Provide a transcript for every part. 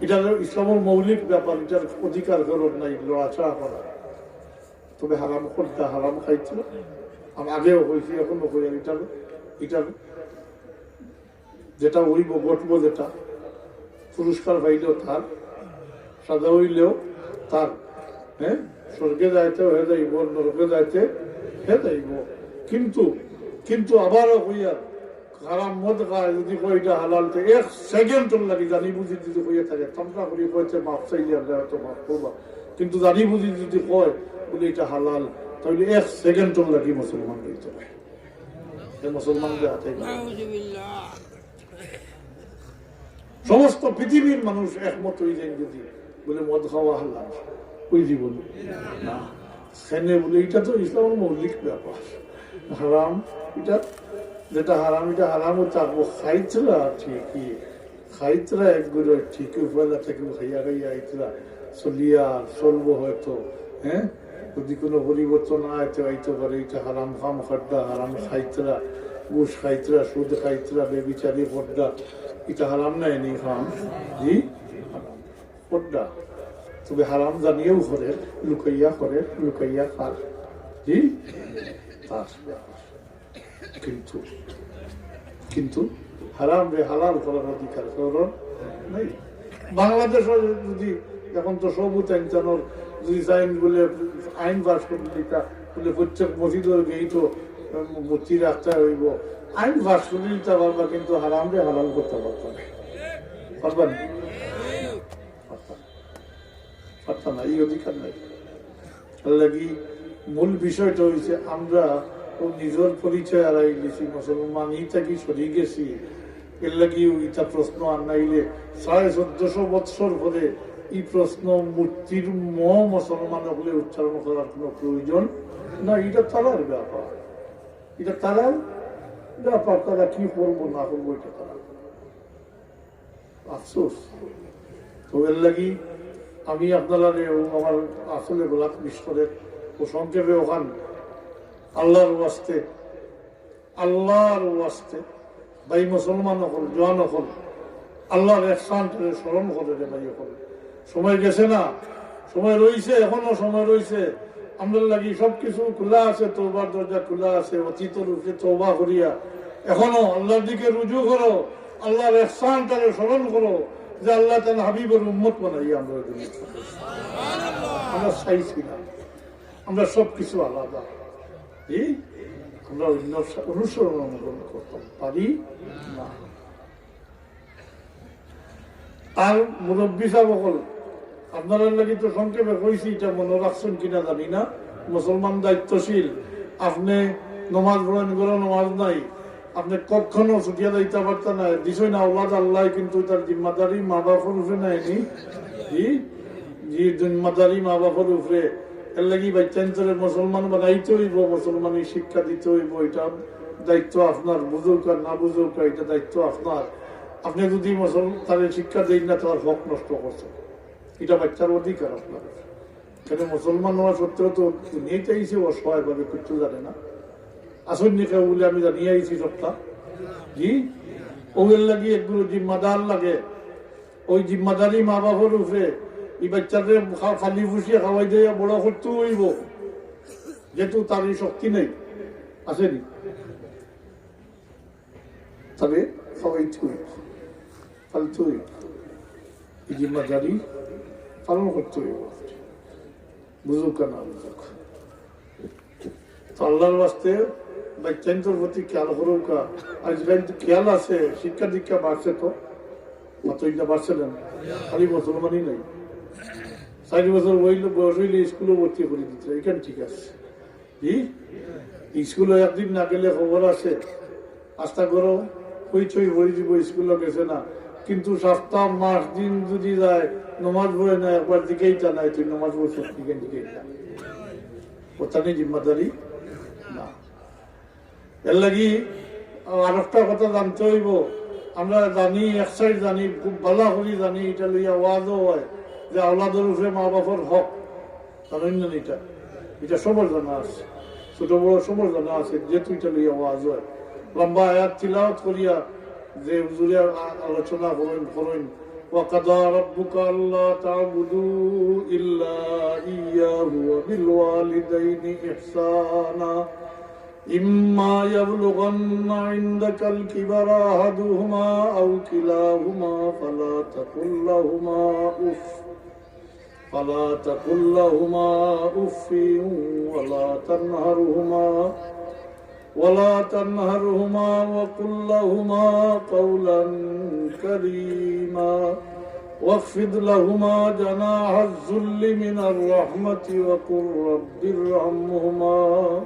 এটা ইসলামের মৌলিক ব্যাপার, এটার অধিকার ফেরত নাই লড়াচড়া করা। তবে হারাম করতে হারাম খাইছিল, আমি আগেও হয়েছি এখনো হই। এটার এটার যেটা হইব ঘটবো, যেটা পুরস্কার পাইলেও তার, সাজা হইলেও তার, হ্যাঁ, স্বর্গে যাইতে হয়ে যাইব, নরকে যাইতে হয়ে যাইব। কিন্তু কিন্তু আবারও হইয়া হারাম মদ খায় যদি কইটা হালালতে এক সেকেন্ড লাগে জানি বুঝি যদি হইয়া থাকে তমটা করি কইছে মাফ চাইলে আমরা হয়তো মাফ করবা, কিন্তু জানি বুঝি যদি কয় বলে এটা হালাল, তাহলে এক সেকেন্ড লাগে মুসলমান হইতে পারে। মুসলমানদের হাতে সমস্ত পৃথিবীর মানুষ একমত হয়ে যায় যদি বলে মদ খাওয়া হালাল, ওই জীবন না সেনে বলে এটা তো ইসলামের মৌলিক ব্যাপার। হারাম এটা, যেটা হারাম এটা হারামও থাকবো, খাইতরা ঠিকই খাইতরা একগুলো ঠিকই উপলা থেকে খাইয়া খাইয়া আইতরা চলিয়া চলবো হয়তো, হ্যাঁ, যদি কোনো পরিবর্তন আইতে আইতে পারে। এটা হারাম খাম খাড্ডা, হারাম খাইতরা, ঘুষ খাইতরা, সুদ খাইতরা, বেবিচারি পড্ডা, এটা হারাম নাই নি খাম, জি পড্ডা। তবে হারাম জানিয়েও করে, লুকাইয়া খার, জি তার ব্যাপার। কিন্তু কিন্তু হারাম রে হালাল করার অধিকার নাই। বাংলাদেশ যদি এখন তো সবুজ আইনচানোর যদি আইন বলে আইন পাস করলে বলে প্রত্যেক মসজিদের গেই তো মূর্তি রাখতে হইব, আইন পাস করলে দিতে পারবা, কিন্তু হারাম রে হালাল করতে পারতাম পারবেন পারতাম না, এই অধিকার নাই। লাগি মূল বিষয়টা হয়েছে আমরা নিজের পরিচয় হারাই গেছি, মুসলমান ই থাকি সরিয়ে গেছি। এর লাগি ইটা প্রশ্ন আর নাইলে 1450 বৎসর পরে এই প্রশ্ন মূর্তির মুসলমান হলে উচ্চারণ করার কোন প্রয়োজন না। এটা তারার ব্যাপার, এটা তারার ব্যাপার, তারা কি করবো না করবো এটা তারা আফসোস। তো এর লাগি আমি আপনারা আমার আসলে গোলাপ মিশরের ও সংক্ষেপে ওখান আল্লাহর ওয়াস্তে ভাই মুসলমান হল, জোয়ান হল, আল্লাহর একসান স্মরণ করে রে ভাই হল। সময় গেছে না, সময় রয়েছে, এখনো সময় রয়েছে। আমরা লাগি সবকিছু খোলা আছে, তওবার দরজা খোলা আছে। অতীত রূপে তওবা করিয়া এখনো আল্লাহর দিকে রুজু করো, আল্লাহর একসান তারে স্মরণ করো যে আল্লাহ তাআলা হাবিবের উম্মত বানাই আমরা চাইছি না। আমরা সবকিছু আলাদা, আমরা অন্য অনুসরণ অনুকরণ করতে পারি না। আর মুরব্বী সাহেব সকল আপনারা লাগি তো সংক্ষেপে কইছি, এটা মনে রাখছেন কিনা জানি না। মুসলমান দায়িত্বশীল, আপনি নমাজ পড়েন করে নমাজ নাই, আপনি কখনো ছুটিয়া যাইতে পারতেন না, দিছই না আল্লাহ আল্লাহ, কিন্তু তার জিম্মাদারি মা বাপের উপরে নেয়নি, জি জিম্মাদারি মা বাপের উপরে। এর লাগি বাচ্চান্তরে মুসলমান বানাইতে হইব, মুসলমানই শিক্ষা দিতে হইব। এটা দায়িত্ব আপনার, বুঝুক আর না বুঝুক এটা দায়িত্ব আপনার। আপনি যদি তাদের শিক্ষা দেন না, তার হক নষ্ট করছেন, এটা বাচ্চার অধিকার আপনার। কেন মুসলমান হওয়া সত্ত্বেও তো নিয়ে চাইছে অসহায় ভাবে, কিছু জানে না। আসুন নিকে বলে আমি জানিয়ে আইছি সপ্তাহ, জি ওগুলো লাগি একগুলো জিম্মাদার লাগে। ওই জিম্মাদারি মা বাবার উপরে এই বাচ্চাদের ফালি ফুসিয়ে খাওয়াই দিয়ে বড় করতে হইব, যেহেতু তার এই শক্তি নেই, আসেনি, তবে খাওয়াইতে হইব, ফালতে হইব, এই জিম্মাদারি পালন করতে হইব, বুঝুক না বুঝুক। তো আল্লাহর বাস্তে বাচ্চান্তর প্রতি খেয়াল করুক। আজকাল তো খেয়াল আছে, শিক্ষা দীক্ষা বাড়ছে, তো মাত্র বাড়ছে না, খালি মুসলমানই নাই। 4 বছর বয়স হইলে স্কুলে ভর্তি করে দিতে, এখানে ঠিক আছে। স্কুলে একদিন না গেলে খবর আছে, আস্থা করো হইচই ভরে দিব, স্কুলে গেছে না, কিন্তু সপ্তাহ মাস দিন যদি যায় নমাজ পড়ে না, একবার দিকেই টানায়, তুই নমাজ পড়ছিস দিকেই টান, ওটা নেই জিম্মাদারি না। এর লাগি আর একটা কথা জানতে হইব, আমরা জানি এক সাইড জানি, খুব ভালো করি জানি, এটা লইয়া ওয়াজও হয় যে আওলাদের উপরে মা বাবার হক, জানেন না? এটা সবার জানা আছে, ছোট বড় সবার জানা আছে, যেহেতু এটা লইয়া ওয়াজ হয়। লম্বা আয়াত তিলাওয়াত করিয়া যে হুজুরে আলোচনা করেন وقضى ربك ألا تعبدوا إلا إياه وبالوالدين إحسانا إما يبلغن عندك الكبر أحدهما أو كلاهما فلا تقل لهما أف ولا تنهرهما وقل لهما قولا كريما واخفض لهما جناح الذل من الرحمة وقل رب ارحمهما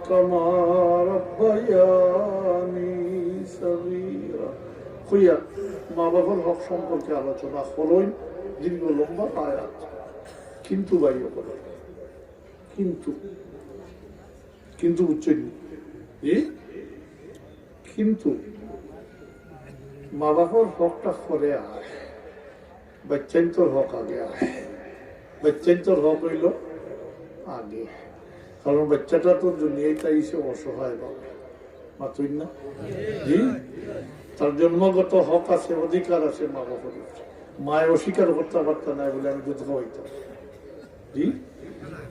كما ربياني صغيرا খুইয়া মা বাবার হক সম্পর্কে আলোচনা হলোই দীর্ঘ লম্বা আয়াত কিন্তু বাইরে হলো কিন্তু উচ্চেন কিন্তু মা বাবার হকটা করে আয় বাচ্চান তোর হক আগে আয় বাচ্চান তোর হক হইল আগে কারণ বাচ্চাটা তো দুনিয়ায় তাইছে অসহায় বাবা মাতুই না জি তার জন্মগত হক আছে অধিকার আছে মা বাবার মায় অস্বীকার করতে পারত না বলে আমি দুধ খাওয়াইতাম জি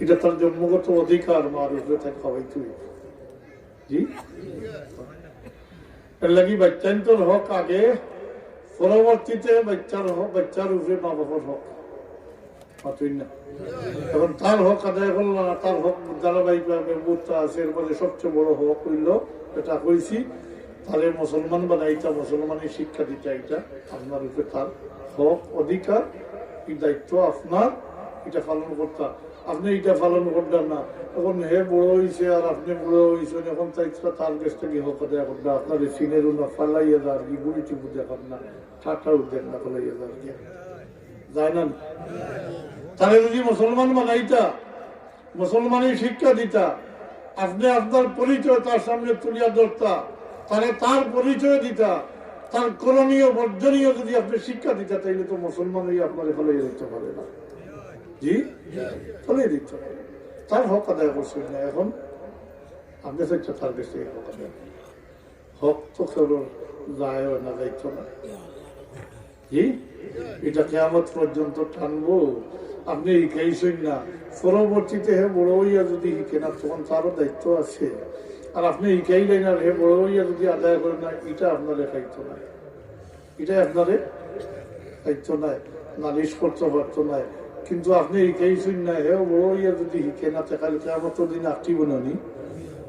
এটা তার জন্মগত অধিকার মার উপরে তাকে খাওয়াইতে জি এর লাগি বাচ্চান্তর হক আগে পরবর্তীতে বাচ্চার উপরে মা বাবার হক মাতুই না এখন তার হক আদায় করল না তার হক ধারাবাহিক ভাবে বুঝতে আছে এর মধ্যে সবচেয়ে বড় হক হইল এটা কইছি তাহলে মুসলমান বানাইতা মুসলমানের শিক্ষা দিতে এটা আপনার উপরে তার হক অধিকার এই দায়িত্ব আপনার এটা পালন করতা আপনি এটা পালন করলেন না এখন হে বড় হয়েছে আর আপনি বড় হয়েছেন এখন তার কাছ থেকে হক আদায় করবে আপনার সিনের না ফালাইয়া যার কি গুড়ি টিপু দেখান না ঠাট্টা উদ্যোগ না ফালাইয়া যার কি যায় না তাহলে যদি মুসলমান বানাইতা মুসলমানের শিক্ষা দিতা আপনি আপনার পরিচয় তার সামনে তুলিয়া ধরতা তাহলে তার পরিচয় দিতা তার করণীয় বর্জনীয় যদি আপনি শিক্ষা দিতা তাইলে তো মুসলমান হয়ে আপনার ফলে দিতে পারে না জি ফলে দিতে পারে তার হক আদায় করছেন না এখন আপনি চাইছে তার কাছে হক আদায় হক তো কেউ যায় না দায়িত্ব না জি এটা কেয়ামত পর্যন্ত টানবো আপনি শিখাইছেন না পরবর্তীতে হে বড় হইয়া যদি শিখে না তখন তারও দায়িত্ব আছে আর আপনি শিখাইলেন না হে বড় হইয়া যদি আদায় করেন না এটা আপনার দায়িত্ব নাই এটা আপনার দায়িত্ব নাই নালিশ করতে পারতো নাই কিন্তু আপনি শিখাইছেন না হে বড় হইয়া যদি শিখে না তাহলে কেয়ামত দিন আঁকিব নি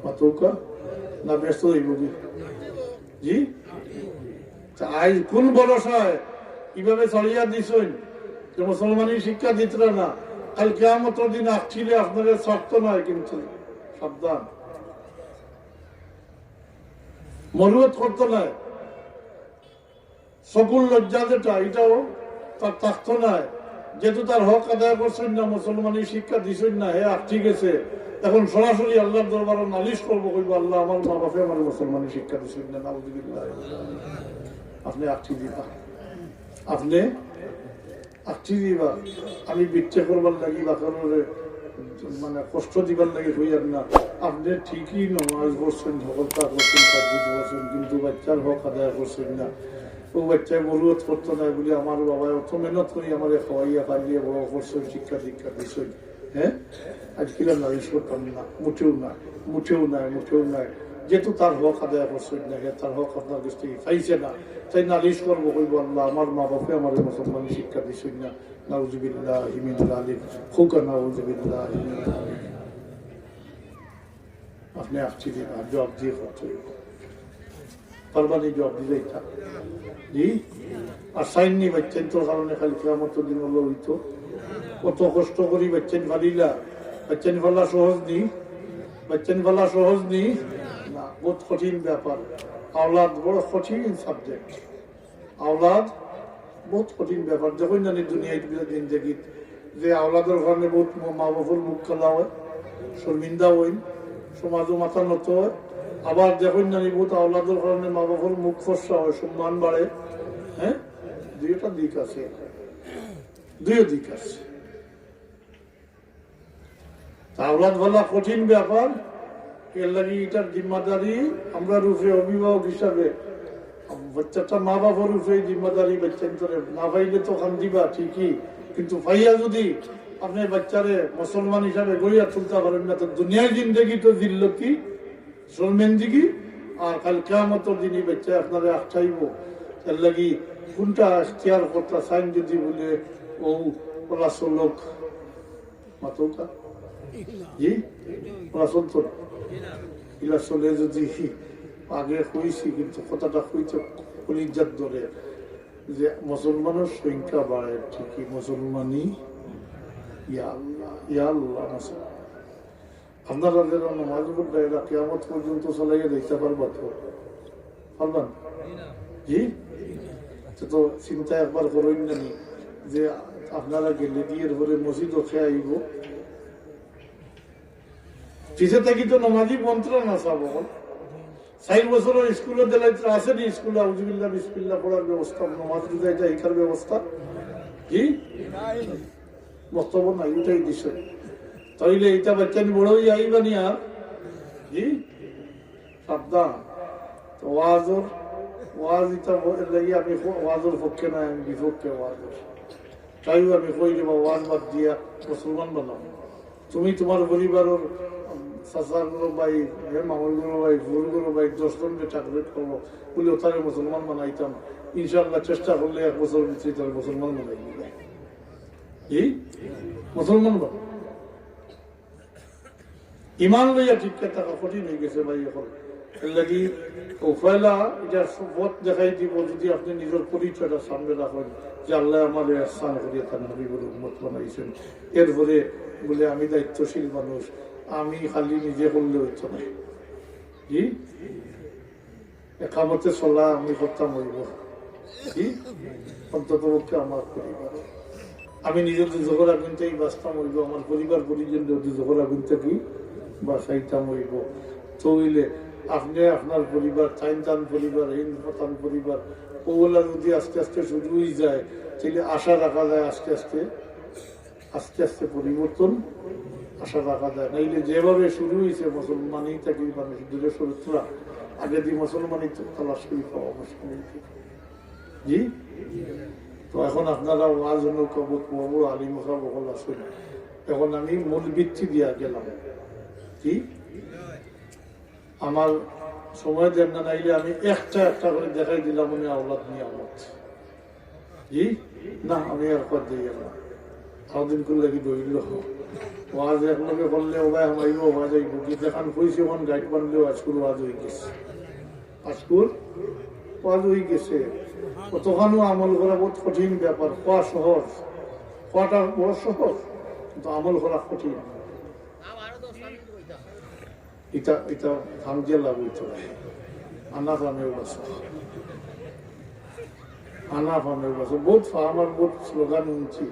মাতৌকা না ব্যস্ত হইব জি আজ কোন ভরসায় কিভাবে ছড়িয়া দিছেন যে মুসলমানের শিক্ষা দিতে না কাল কিয়ামত দিন আসছিলে আপনাদের শক্ত নয় কিন্তু সাবধান মরুত করতে নয় সকল লজ্জা যেটা এটাও তার থাকতো নয় যেহেতু তার হক আদায় করছেন না মুসলমানের শিক্ষা দিছেন না হে ঠিক আছে এখন সরাসরি আল্লাহর দরবারে নালিশ করবো কইব আল্লাহ আমার মা বাপে আমার মুসলমানের শিক্ষা দিছেন না নাউযুবিল্লাহ আপনি আটটি দিবা আপনি আটটি দিবা আমি বিচ্ছা করবার লাগি বা কারোর মানে কষ্ট দিবার লাগে হইয়ার না আপনি ঠিকই নমাজ পড়ছেন ঢকলতা করছেন তাজুদ করছেন কিন্তু বাচ্চার হক আদায় করছেন না ও বাচ্চায় মরুত করতো না বলে আমার বাবা অত মেহনত করি আমার খাওয়াইয়া পালিয়ে বড় করছেন শিক্ষা দীক্ষা দিচ্ছেন হ্যাঁ আজকাল নালিশ করতাম না মুঠেও নাই যেহেতু তার হক আদায় করছেন না তার হক আপনার কাছ থেকে পাইছে না তাই নালিশ করবো কইব আল্লাহ আমার মা বাপে আমার মুসলমানের শিক্ষা দিচ্ছেন না নাউযুবিল্লাহ মিন যালিক খুকা নাউযুবিল্লাহ মিন যালিক আপনি আসছি না জবাব দিয়ে করতে পারবানি জবাব দিলেই থাক জি আর সাইননি বাচ্চেন তোর কারণে খালি কিয়ামত দিন হলো হইতো কত কষ্ট করি বাচ্চেন ফালিলা বাচ্চেন ফালা সহজ নি না বহুত কঠিন ব্যাপার আওলাদ বড় কঠিন সাবজেক্ট আওলাদ বহুত কঠিন ব্যাপার যখন জানি দুনিয়ায় জিন্দগি যে আওলাদের কারণে বহুত মা বাপুর মুখ কালা হয় শর্মিন্দা হইন সমাজও মাথা নত হয় আবার যখন জানি বহুত আওলাদের কারণে মা বাপুর মুখ ফসা হয় সম্মান বাড়ে হ্যাঁ দুইটা দিক আছে আওলাদ বলা কঠিন ব্যাপার এর লাগে এটার জিম্মাদারি আমরা রূপে অভিভাবক হিসাবে বাচ্চাটা মা বাবার উপরে জিম্মাদারি বাচ্চা ভিতরে না পাইলে তো খান দিবা ঠিকই, কিন্তু পাইয়া যদি আপনি বাচ্চারে মুসলমান হিসাবে গড়িয়া তুলতে পারেন না, তো দুনিয়ার জিন্দগি তো জিল্লতি শর্মেন্দিগি, আর কাল কিয়ামতের দিনই বাচ্চা আপনারা আটকাইব। এর লাগি কোনটা এখতিয়ার করতে চাইন যদি বলে ও পলাশো লোক মাতৌকা জি পলাশন তো ইলা চলে যদি আগে হয়েছি, কিন্তু কথাটা হইতে কলিজাত ধরে যে মুসলমানের সংখ্যা বাড়ে ঠিকই, মুসলমানই ইয়া আল্লাহ ইয়া আল্লাহ মুসলমান। আপনারা যারা নামাজ পড়বে এরা কিয়ামত পর্যন্ত চালাইয়া দেখতে পারবা তো পারবেন জি? তো চিন্তা একবার করেন জানি যে আপনারা গেলে দিয়ে ধরে মসজিদও খেয়ে আইব, পিছে থাকি তো নমাজি মন্ত্র না চাব 4 বছরের স্কুলে দিলে আছে নি স্কুলে আউযুবিল্লাহ বিসমিল্লাহ পড়ার ব্যবস্থা, নমাজ রোজা শিখার ব্যবস্থা জি বক্তব্য নাই, ওইটাই দিছে। তাইলে এটা বাচ্চা বড় হয়ে আইবানি আর জি সাবধান। তো ওয়াজ এটা লাগি আমি ওয়াজের পক্ষে নাই, আমি বিপক্ষে ওয়াজের। তাইও আমি কই দেব ওয়াজ বাদ দিয়া মুসলমান বানাও। তুমি তোমার পরিবারের চাচাগুলো ভাই মামুলগুলো ভাই ভুলগুলো ভাই 10 জনকে টার্গেট করবো বলে তারে মুসলমান বানাইতাম, ইনশাআল্লাহ চেষ্টা করলে 1 বছর ভিতরে তার মুসলমান বানাই দিবে। এই মুসলমান বানাও ইমান লইয়া ঠিক থাকা কঠিন হয়ে গেছে ভাই এখন। এর লাগি পয়লা এটা পথ দেখাই দিব যদি আপনি নিজের পরিচয়টা সামনে রাখেন যে আল্লাহ আমার স্থান করিয়ে তার নবীর উম্মত বানাইছেন। এরপরে বলে আমি দায়িত্বশীল মানুষ, আমি খালি নিজে করলে হইতো না জি একামতে চলা আমি করতাম হইব জি অন্তত পক্ষে আমার পরিবার, আমি নিজের দুজোর আগুন থেকে বাঁচতাম হইব, আমার পরিবার পরিজন দুজোর আগুন থেকে বাঁচাইতাম হইব। তো হইলে আপনি আপনার পরিবার টাইন পরিবার প্রধান পরিবার ওগুলা যদি আস্তে আস্তে শুরু হয়ে যায়, তাহলে আশা রাখা যায় আস্তে আস্তে পরিবর্তন আশা রাখা যায়। নাইলে যেভাবে শুরু হয়েছে মুসলমানই থাকি মানুষ দূরে চরিত্রা আগে দিয়ে মুসলমানই তালাশ করি পাওয়া মুশকিল জি। তো এখন আপনারা ওয়াজ বড় আলিমরা বহল আসেন, এখন আমি মূল ভিত্তি দিয়া গেলাম কি আমার সময় দেন না, নাইলে আমি একটা করে দেখাই দিলাম উনি আওলাদ নিয়ামত জি না, আমি আর পর দিয়ে গেলাম সারাদিন করলে কি দইল ওয়াজ একলগে করলে ওবাই হামাইব ওয়াজ আইব কি দেখান কইছে ওখান গাইড বানলেও আজকুর ওয়াজ হয়ে গেছে, আজকুর ওয়াজ হয়ে গেছে। কতখানো আমল করা বহুত কঠিন ব্যাপার, খোয়া সহজ, খোয়াটা বড় সহজ, কিন্তু আমল করা কঠিন। এটা এটা ধান দিয়ে লাভ হইতে হয়, আনা ফামেও বাসো আনা ফামেও বাসো বহুত আমার বহুত স্লোগান শুনছি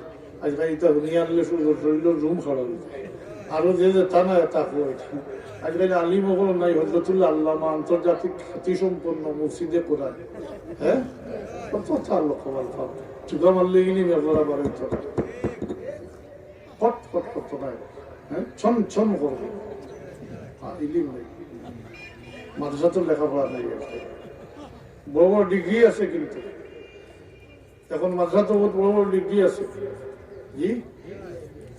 আজকাল এটা শুনিয়ে আনলে শরীরের রুম খারাপ হয়ে যায়। আরো যে তা না তা আজকাল আলিম ওগুলো নাই, হজরতুল্লাহ আল্লামা আন্তর্জাতিক খ্যাতিসম্পন্ন মসজিদে কোরআন হ্যাঁ কত তার লক্ষ্যবাল ভাব চুকা মারলে গিনি ব্যবহার বাড়ে ফট ফট করত নাই হ্যাঁ ছন ছন করবো ইলিম নেই, মাদ্রাসা লেখাপড়া নেই, বড় বড় ডিগ্রি আছে, কিন্তু এখন মাদ্রাসা তো বহুত বড় বড় ডিগ্রি আছে জি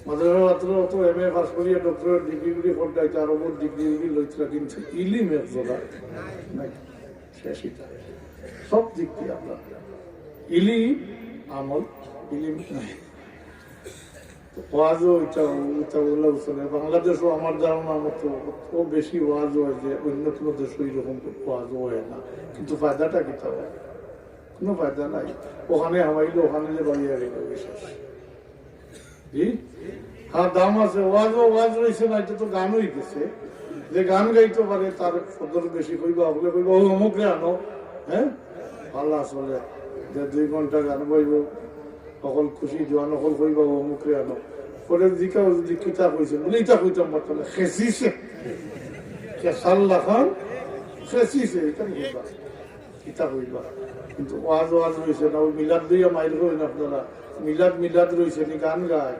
মাদ্রাসা অত MA পাস করিয়া ডক্টরেট ডিগ্রি পড়াইতে আরো বহুত ডিগ্রি লইতরা, কিন্তু ইলিমের জোড়া নাই শেষিটা সব দিক দিয়ে আপনার ইলিম আমল ইলিম নাই। ওয়াজও বাংলাদেশও আমার ধারণা মতো ও বেশি ওয়াজ হয় যে অন্য কোনো দেশও এরকম ওয়াজও হয় না, কিন্তু ফায়দাটা কি থাকে কোনো ফায়দা নাই। ওখানে হামাইলে ওখানে যে বাড়িয়ে গেল বিশেষ জি হ্যাঁ দাম আছে, ওয়াজ রয়েছে না, এটা তো গান হইতেছে, যে গান গাইতে পারে তার সদর বেশি কইবা হলে কইবা ও অমুকে আনো হ্যাঁ ভালো আসলে যে 2 ঘন্টা গান বইব সকল খুশি জোয়ান সকল কইবা ও অমুকে আনো পরে জিকাও যদি কিতাব হয়েছে বলে এটা কইতাম বর্তমানে খেসিছে খেসাল্লা খান খেসিছে এটা কইবা কিতাব হইবা, কিন্তু ওয়াজ রয়েছে না। ওই মিলাদ দিয়া মাইল করেন আপনারা, মিলাদ রয়েছে নি গান গায়,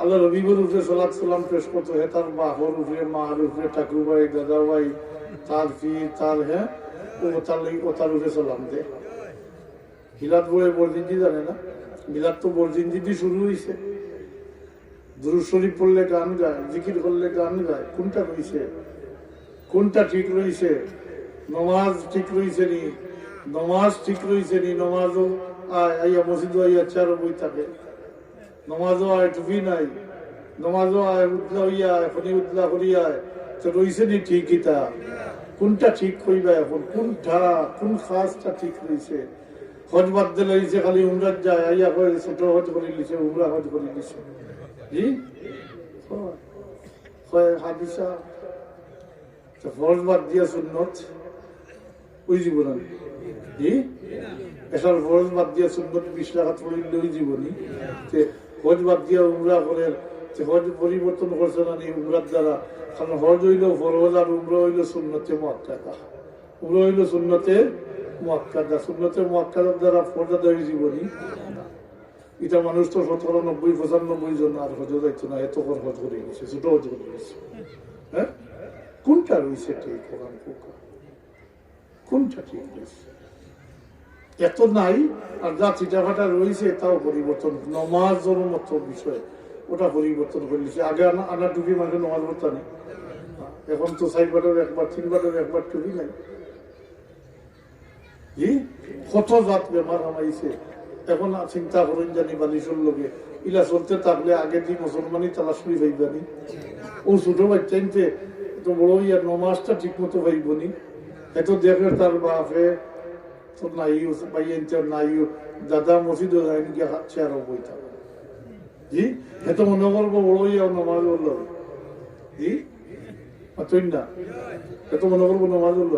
আল্লাহ রবিবর উপরে সালাত সালাম পেশ করতো, হে তার বাহর উপরে মার উপরে ঠাকুর ভাই দাদা ভাই তার ফি তার হ্যাঁ ও তার উপরে সালাম দে মিলাদ বলে বরজিন্দি জানে না? মিলাদ তো বরজিন্দি দিয়ে শুরু হয়েছে। দুরূদ শরীফ পড়লে গান গায়, জিকির করলে গান গায়। কোনটা রয়েছে? কোনটা ঠিক রয়েছে? নমাজ ঠিক রয়েছে নি? নমাজ ঠিক রয়েছে নি? নমাজও আয়, আইয়া মসজিদও আইয়া চারো বই থাকে, নমাজও আয় টুপি নাই, নমাজও আয় উতলা হইয়া এখনই উতলা করিয়ায়, তো রয়েছে নি ঠিকই তা? কোনটা ঠিক হইবা এখন? কোনটা কোন খাসটা ঠিক রয়েছে? হজ বাদ দিলে রয়েছে খালি উমরাত যায়, আইয়া করে ছোট হজ করে লিছে, উমরা হজ করে লিছে। জি হাদিসা ফরজ বাদ দিয়া সুন্নত ওই জীবন। জি এসার ফরজ বাদ দিয়া সুন্নত 20 রাকাত পড়লে ওই জীবনী। হজ বাদ দিয়া উমরা করে, হজ পরিবর্তন করছে না নি উমরার দ্বারা? কারণ হজ হইল ফরজ আর উমরা হইল সুন্নতে মুআক্কাদা। উমরা হইল সুন্নতে মুআক্কাদা, সুন্নতে মুআক্কাদার দ্বারা ফরজ আদায় জীবনী। এটা মানুষ তো 17, 90, 95 জন আর হজ যাইতো না, এত করে হজ করে গেছে, ছোট হজ করে গেছে। হ্যাঁ কোনটা রয়েছে ঠিক? কোনটা ঠিক রয়েছে? এত নাই। আর যা চিটাফাটা রয়েছে তাও পরিবর্তন। নমাজের মতো বিষয় ওটা পরিবর্তন করে দিচ্ছে। আগে আনা টুপি মানে নমাজ পড়তা নেই, এখন তো 4 বারের একবার, 3 বারের একবার টুপি নাই। জি কত জাত বেমার আমাইছে। এখন চিন্তা করেন জানি বালিশের লোকে ইলা চলতে থাকলে আগে দিয়ে মুসলমানই তালাশ করি ভাইবানি। ও ছোট বাচ্চাইতে তো বড় ইয়ার নমাজটা ঠিক মতো ভাইবনি। এত দেখে তার বাপে তো নাই বাইতে নাই, দাদা মসজিদও যায়নি গিয়ে চেয়ারও বই থাকে। জি এত মনে করবো বড় ইয়া নমাজ বলল। জি তুই না এত মনে করবো নমাজ বলল,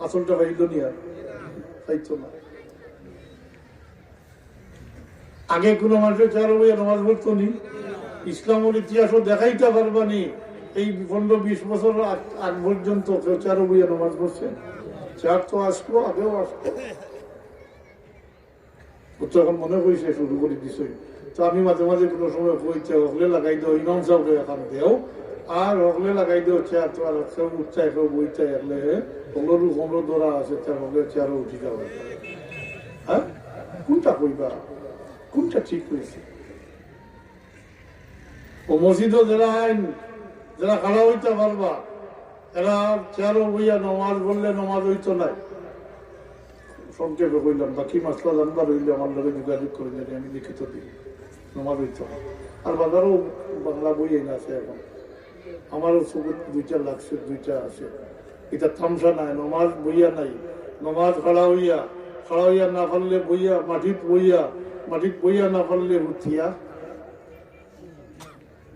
আসলটা ভাইল নি আর পাইতো না। আগে কোনো মানুষের চেয়ারও বইয়া নমাজ পড়তো নি? ইসলামের ইতিহাসও দেখাইতে পারবানি এই 15-20 বছর আগ পর্যন্ত কেউ চারো বইয়া নামাজ পড়ছে? চার তো আসলো, আগেও আসলো। তখন মনে হয়েছে শুরু করে দিছে। তো আমি মাঝে মাঝে কোনো সময় কইতে হকলে লাগাই দেও, ইমাম সাহেব এখান দেও আর হকলে লাগাই দেও চেয়ার। তো আর কেউ উঠছায় কেউ বইটাই একলে হগলেরও কমরো ধরা আছে, তার হগলে চেয়ারও উঠি যাবে। হ্যাঁ কোনটা কইবা? কোনটা ঠিক হয়েছে? ও মসজিদও যারা আইন যারা খাড়া হইতে পারবা এরা চেয়ারও বইয়া নমাজ বললে নমাজ হইতো নাই। সংক্ষেপে কইলাম, বাকি মাসলা জানবার হইলে আমার লোকে যোগাযোগ করে জানি, আমি লিখিত দিই। নমাজ হইতো না। আর বাজারও বাংলা বই এনে আছে এখন, আমারও ছবি 2টা লাগছে, 2টা আছে। এটা থামসা নাই, নমাজ বইয়া নাই। নমাজ খাড়া হইয়া না পারলে বইয়া, মাটিত বইয়া না পারলে উঠিয়া।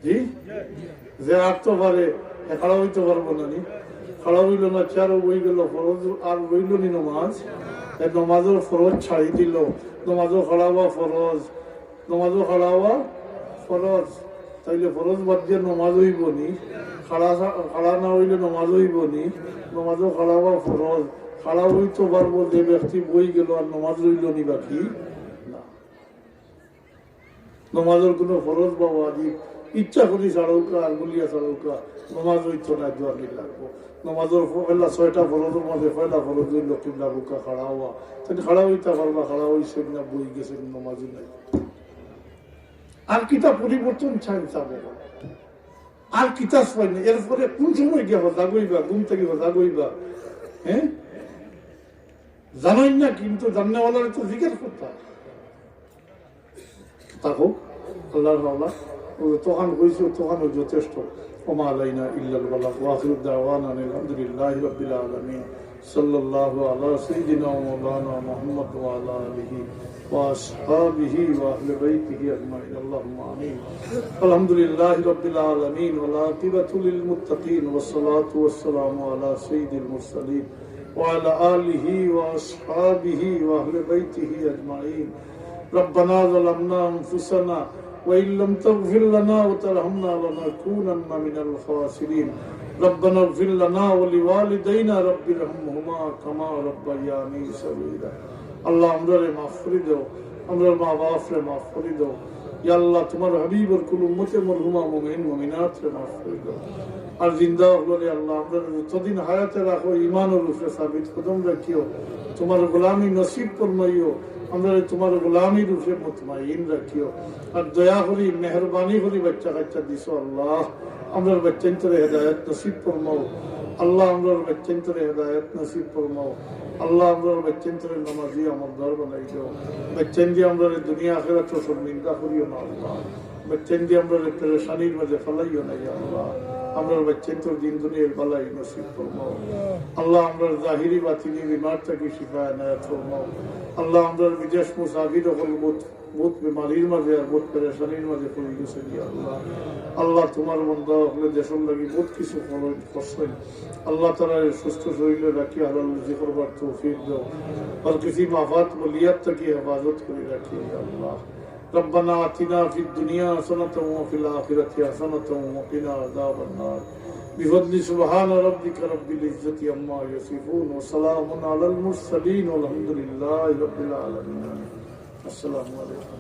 জি যে আটতে পারে খাড়া হইতে পারবো না নি? খাড়া হইল না, চেয়ারও বই গেল, ফরজ আর রইল নি নমাজ। নমাজের ফরজ ছাড়ি দিল। নমাজও খাড়াওয়া ফরজ, নমাজও খাড়াওয়া ফরজ। তাইলে ফরজ বাদ দিয়ে নমাজ হইব নি? খাড়া না হইলে নমাজ হইব নি? নমাজও খাড়াওয়া ফরজ। খাড়া হইতে পারবো যে ব্যক্তি বই গেল আর নমাজ রইল নি বাকি না। নমাজের কোনো ফরজ বা ওয়াজিব ইচ্ছা করি ছাড়ৌকা আর বলিয়া ছাড়ৌকা নমাজ হইতো না, দোয়া লাগবো। নমাজের পয়লা 6টা ফরজের মধ্যে পয়লা ফরজ হইল কিবলা বুকা খাড়া হওয়া। তাহলে খাড়া হইতে পারবা, খাড়া হইছে না বই গেছে, নমাজই নাই। আর কিতাব পরিবর্তন চাই যাবো, আর কিতাব পাই না। এরপরে কোন সময় গিয়ে জাগইবা, ঘুম থেকে জাগইবা? হ্যাঁ জানোই না, কিন্তু জাননেওয়ালার তো জিজ্ঞেস করতাম থাকুক আল্লাহর মাওলা। তখন হয়েছে, তখনও যথেষ্ট। ওমা আলাইনা ইল্লাল বালাগ ওয়া আখিরু দাওয়ানা আলহামদুলিল্লাহি রাব্বিল আলামিন। সাল্লাল্লাহু আলা সাইয়্যিদিনা ওয়া মাওলানা মুহাম্মদ ওয়া আলা আলিহি ওয়া আসহাবিহি ওয়া আহলি বাইতিহি আজমাইন। আল্লাহুম্মা আমিন। আলহামদুলিল্লাহি রাব্বিল আলামিন ওয়াল আকিবাতু লিল মুত্তাকিন ওয়াস সালাতু ওয়াস সালামু আলা সাইয়্যিদিল মুরসালিন ওয়া আলা আলিহি ওয়া আসহাবিহি ওয়া আহলি বাইতিহি আজমাইন। ربنا ظلمنا أنفسنا وإن لم تغفر لنا وترحمنا لنكونن من الخاسرين. ربنا اغفر لنا ولوالدينا رب ارحمهما كما ربياني صغيرا. আল্লাহ আমরারে মাফ করে দাও, আমরার মা বাপরে মাফ করে দাও। ইয়া আল্লাহ তোমার হাবিবের কুল উম্মতে মরহুমা মুমিন মুমিনাতরে মাফ করে দাও। আর জিন্দা বলে আল্লাহ আমরা যতদিন হায়াতে রাখো ইমানের উপরে সাবিত কদম রাখিও, তোমার গোলামি নসিব ফরমাইও, আমরা তোমার গোলামির উপরে মুতমাইন রাখিও। আর দয়া করি মেহরবানি করি বাচ্চা কাচ্চা দিছো আল্লাহ, আমরা বাচ্চান্তরে হেদায়ত নসিব ফরমাও আল্লাহ, আমরা বাচ্চান্তরে হেদায়ত নসিব ফরমাও আল্লাহ, আমরা বাচ্চান্তরে নামাজি আমলদার বানাই দাও। বাচ্চান দিয়ে আমরা দুনিয়া আখিরাত শর্মিন্দা করিও না আল্লাহ, বাচ্চান দিয়ে আমরা পেরেশানির মাঝে ফেলাইও না আল্লাহ, আমরা বাচ্চান্তর দিন দুনিয়ার বালাই নসিব ফরমাও আল্লাহ, আমরা জাহিরি বাতিনি বিমার থেকে শিফা এনায়েত ফরমাও আল্লাহ, আমরা বিদেশ মুসাফির হল বহুত বিমারির মাঝে আর বহুত পেরেশানির মাঝে পড়ে গেছে আল্লাহ। আল্লাহ তোমার বন্ধা হলে দেশের লাগি বহুত কিছু করছেন আল্লাহ, তারা সুস্থ শরীরে রাখি হালাল রুজি করবার তৌফিক দাও, আর কিছু মাফাত বলিয়াত থেকে হেফাজত করে রাখি আল্লাহ। ربنا آتنا في الدنيا حسنة وفي الآخرة حسنة وقنا عذاب النار بفضل سبحان ربك رب العزة عما يصفون وسلام على المرسلين والحمد لله رب العالمين. السلام عليكم.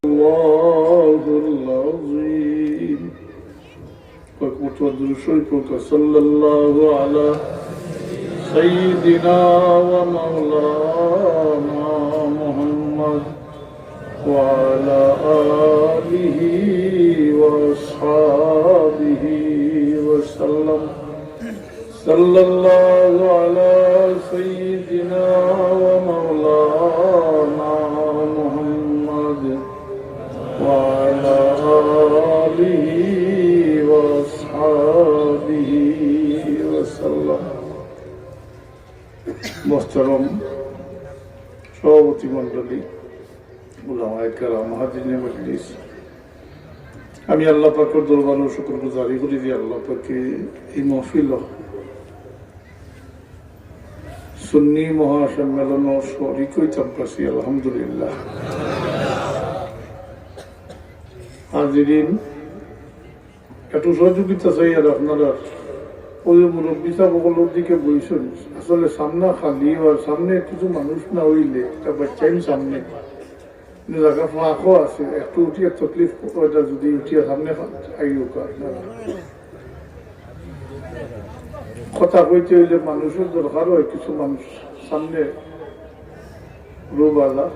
الله العظيم صلى الله على سيدنا ومولانا محمد وعلى آله وأصحابه وسلم. صلى الله على سيدنا ومولانا محمد وعلى آله وأصحابه وسلم. محترم সভাপতি মণ্ডলী, উলামায়ে কেরাম, হাজিরিনে মজলিস, আমি আল্লাহ পাকের দরবারে শুকরগুজারি করি যে আল্লাহ পাকে এই মাহফিল সুন্নি মহাসম্মেলন শরীক হইতাম পারছি আলহামদুলিল্লাহ। হাজিরিন, একটু সহযোগিতা চাই আর আপনারা ওই মুরব্বী সাহেবগুলোর দিকে বইছেন, আসলে সামনে খালি আর সামনে কিছু মানুষ না হইলে একটা বাচ্চাই সামনে জায়গা ফাঁকও আছে, একটু উঠিয়ে তকলিফ যদি উঠিয়ে সামনে আইও কথা কইতে হইলে মানুষের দরকার হয়, কিছু মানুষ সামনে রোবালা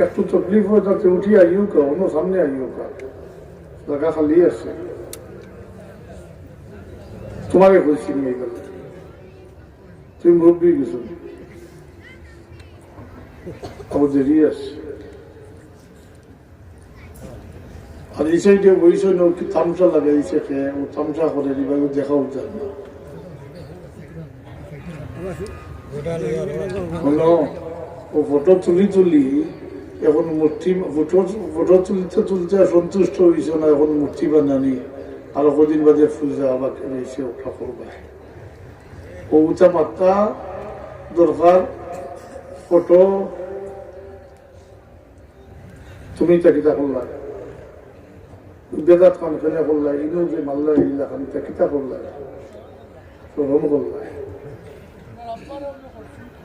একটু তকলিফ হয় তাতে উঠিয়ে আইও কা, অন্য সামনে আইও কা, জায়গা খালি আছে। তোমাকে বলছি নিয়ে গেল, তুমি মুরব্বী গেছো, আমার দেরি আছে। আর এই সাইডে বইছ না, কি তামসা লাগাইছে খেয়ে ও তামসা করে দিবাকে দেখাও যায় না। ও ফটো তুলি এখন মূর্তি ফটো তুলতে সন্তুষ্ট হয়েছে না, এখন মূর্তি বানানি আরো কদিন বাদে পূজা আবার রয়েছে ওটা করবে। ও উঁচা মাত্রা দরকার ফটো তুমি তাকিতা করলা, বেদাত খান খেলে করলা, ইনু যে মাল্লা ইলা খান তাকিতা করলা, সরম করলা,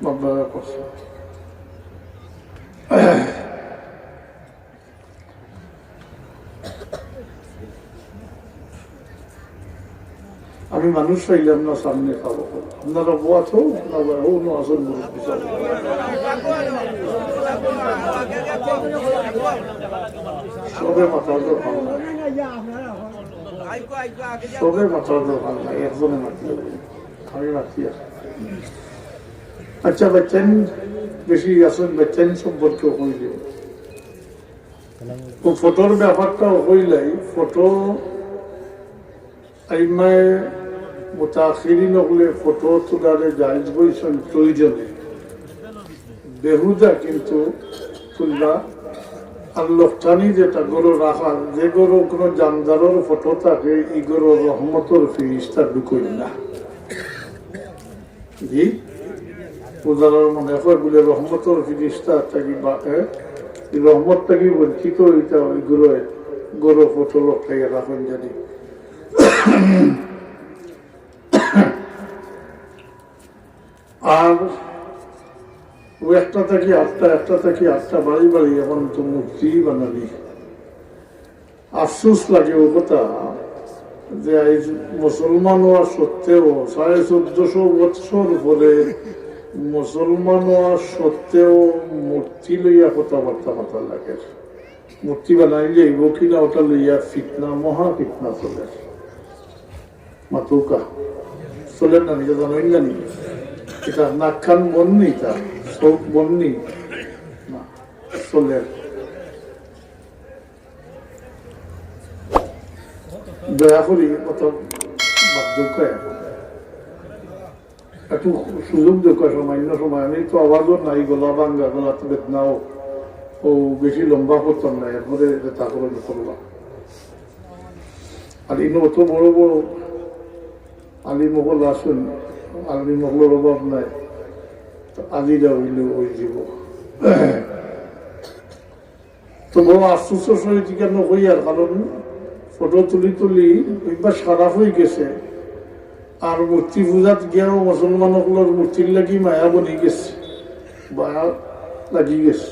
বাবা করছে। আমি মানুষ চাইলাম না সামনে খাবো, আপনারা বোয়াত হোক না আসল মুরব্বী সবে মাথার দোকান নাই, সবে মাথার দোকান নাই, একজনে মাতি আমি মাতি। আচ্ছা বাচ্চান বেশি আসল বাচ্চান সম্পর্কে হইলে ফটোর ব্যাপারটা হইলাই, ফটো আইমায় মুতাখিরিন হলে ফটো তোলারে জায়েজ বইছেন প্রয়োজনে, বেহুদা কিন্তু তুলবা। আর লোকটানি যেটা গরু রাখার, যে গরু কোনো জানদারের ফটো থাকে, এই গরু রহমতর ফিরিস্তা ঢুকই না। জি পূজার মনে হয় বলে রহমতর ফিরিস্তা থাকি বা রহমত থাকি বঞ্চিত হইতা ওই গরু ফটো লোক খাইয়া রাখেন জানি। আর ও একটা থেকে আটটা বাড়ি বাড়ি এখন তো মূর্তি বানালি। আফসোস লাগে ও কথা যে আজ মুসলমান হওয়ার সত্ত্বেও 1450 বছর পরে মুসলমান হওয়ার সত্ত্বেও মূর্তি লইয়া কথাবার্তা মাথা লাগে। মূর্তি বানাইলে এইব কিনা ওটা লইয়া ফিতনা, মহা ফিতনা চলে মাতুকা চলে না, নিজে জানাই জানি এটা নাক খান বননি, তা চোখ বননি না চলে। দয়া করি কথা বার্ধক্য একটু সুযোগ যোগ সামান্য সময়, আমি তো আওয়াজও নাই, গলা ভাঙ্গা, গলা তো বেদনাও ও বেশি লম্বা করতাম না, এরপরে তা করে করলাম। আর ইনো অত বড় বড় আলী মোগল আসুন, আলী মোগলের অভাব নাই, আলীরা হইলে ওই জীব তো বড় আশ্চর্য সহিত কেন হইয়ার, কারণ ফটো তুলি একবার খারাপ হয়ে গেছে। আর মূর্তি পূজাত গিয়াও মুসলমানগুলোর মূর্তির লাগি মায়া বনি গেছে, মায়া লাগি গেছে।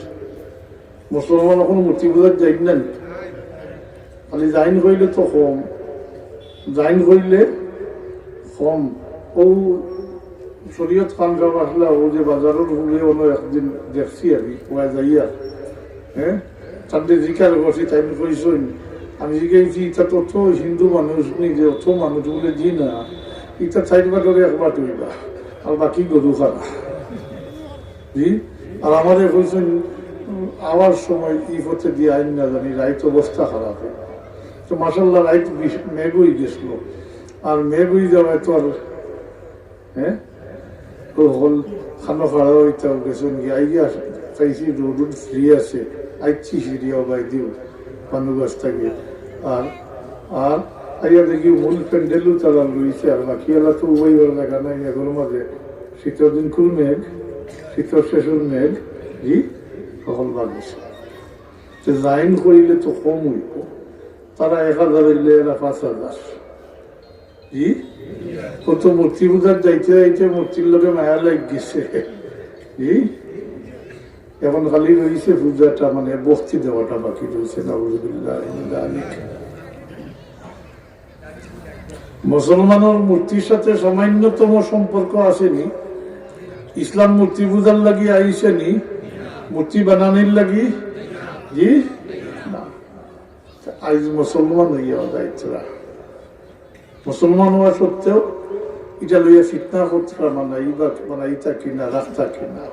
মুসলমান এখন মূর্তি পূজাত যাই না, খালি জাইন হইলে তো কম, জাইন হইলে কম। ও শরীয়ত খান সাহেব আসলে ও যে বাজারের ঘুরে অন্য একদিন দেখছি আমি ওয়া যাইয়া, হ্যাঁ তাদের জিকার করছি, তাই কইসই আমি জিজ্ঞেসি এটা তো অত হিন্দু মানুষ নেই যে অত মানুষ বলে জি না, এটা চাইবা ধরে একবার তুইবা আর বাকি গরু খারা জি। আর আমাদের কইছেন আওয়ার সময় ই হতে দিয়ে আইন না জানি, রাইট অবস্থা খারাপ হয় তো মাসাল্লাহ রাইট মেঘই গেছিল। আর মেঘই যাওয়ায় তো আর হ্যাঁ তো হল খানো খাড়া হইতেও গেছেন গিয়ে আইয়া চাইছি রোড ফ্রি আছে, আইছি সিরিয়া বাই দিও পানুগাছ থাকে। আর আর আইয়া দেখি মূল প্যান্ডেলও তারা রয়েছে, আর বাকি এলা তো ওই দেখা নাই। এগুলোর মাঝে শীতের দিন খুব মেঘ, শীতের শেষের মেঘ জি সকল বাগিছে। লাইন করিলে তো কম হইব, তারা 1000 হইলে এরা 5000 জি। কত মূর্তি পূজার যাইতে যাইতে মূর্তির লোকে মায়া লাগ গেছে জি। এখন খালি রয়েছে পূজাটা, মানে বস্তি দেওয়াটা বাকি রয়েছে। মুসলমানের মূর্তির সাথে সামান্যতম সম্পর্ক আসেনি। ইসলাম মূর্তি পূজার লাগি আইসেনি, মূর্তি বানানির লাগি জি না। আজ মুসলমান হইয়া দায়িত্বরা, মুসলমান হওয়া সত্ত্বেও এটা লইয়া ফিতনা করতে বানাইতা কিনা রাখতা কিনা।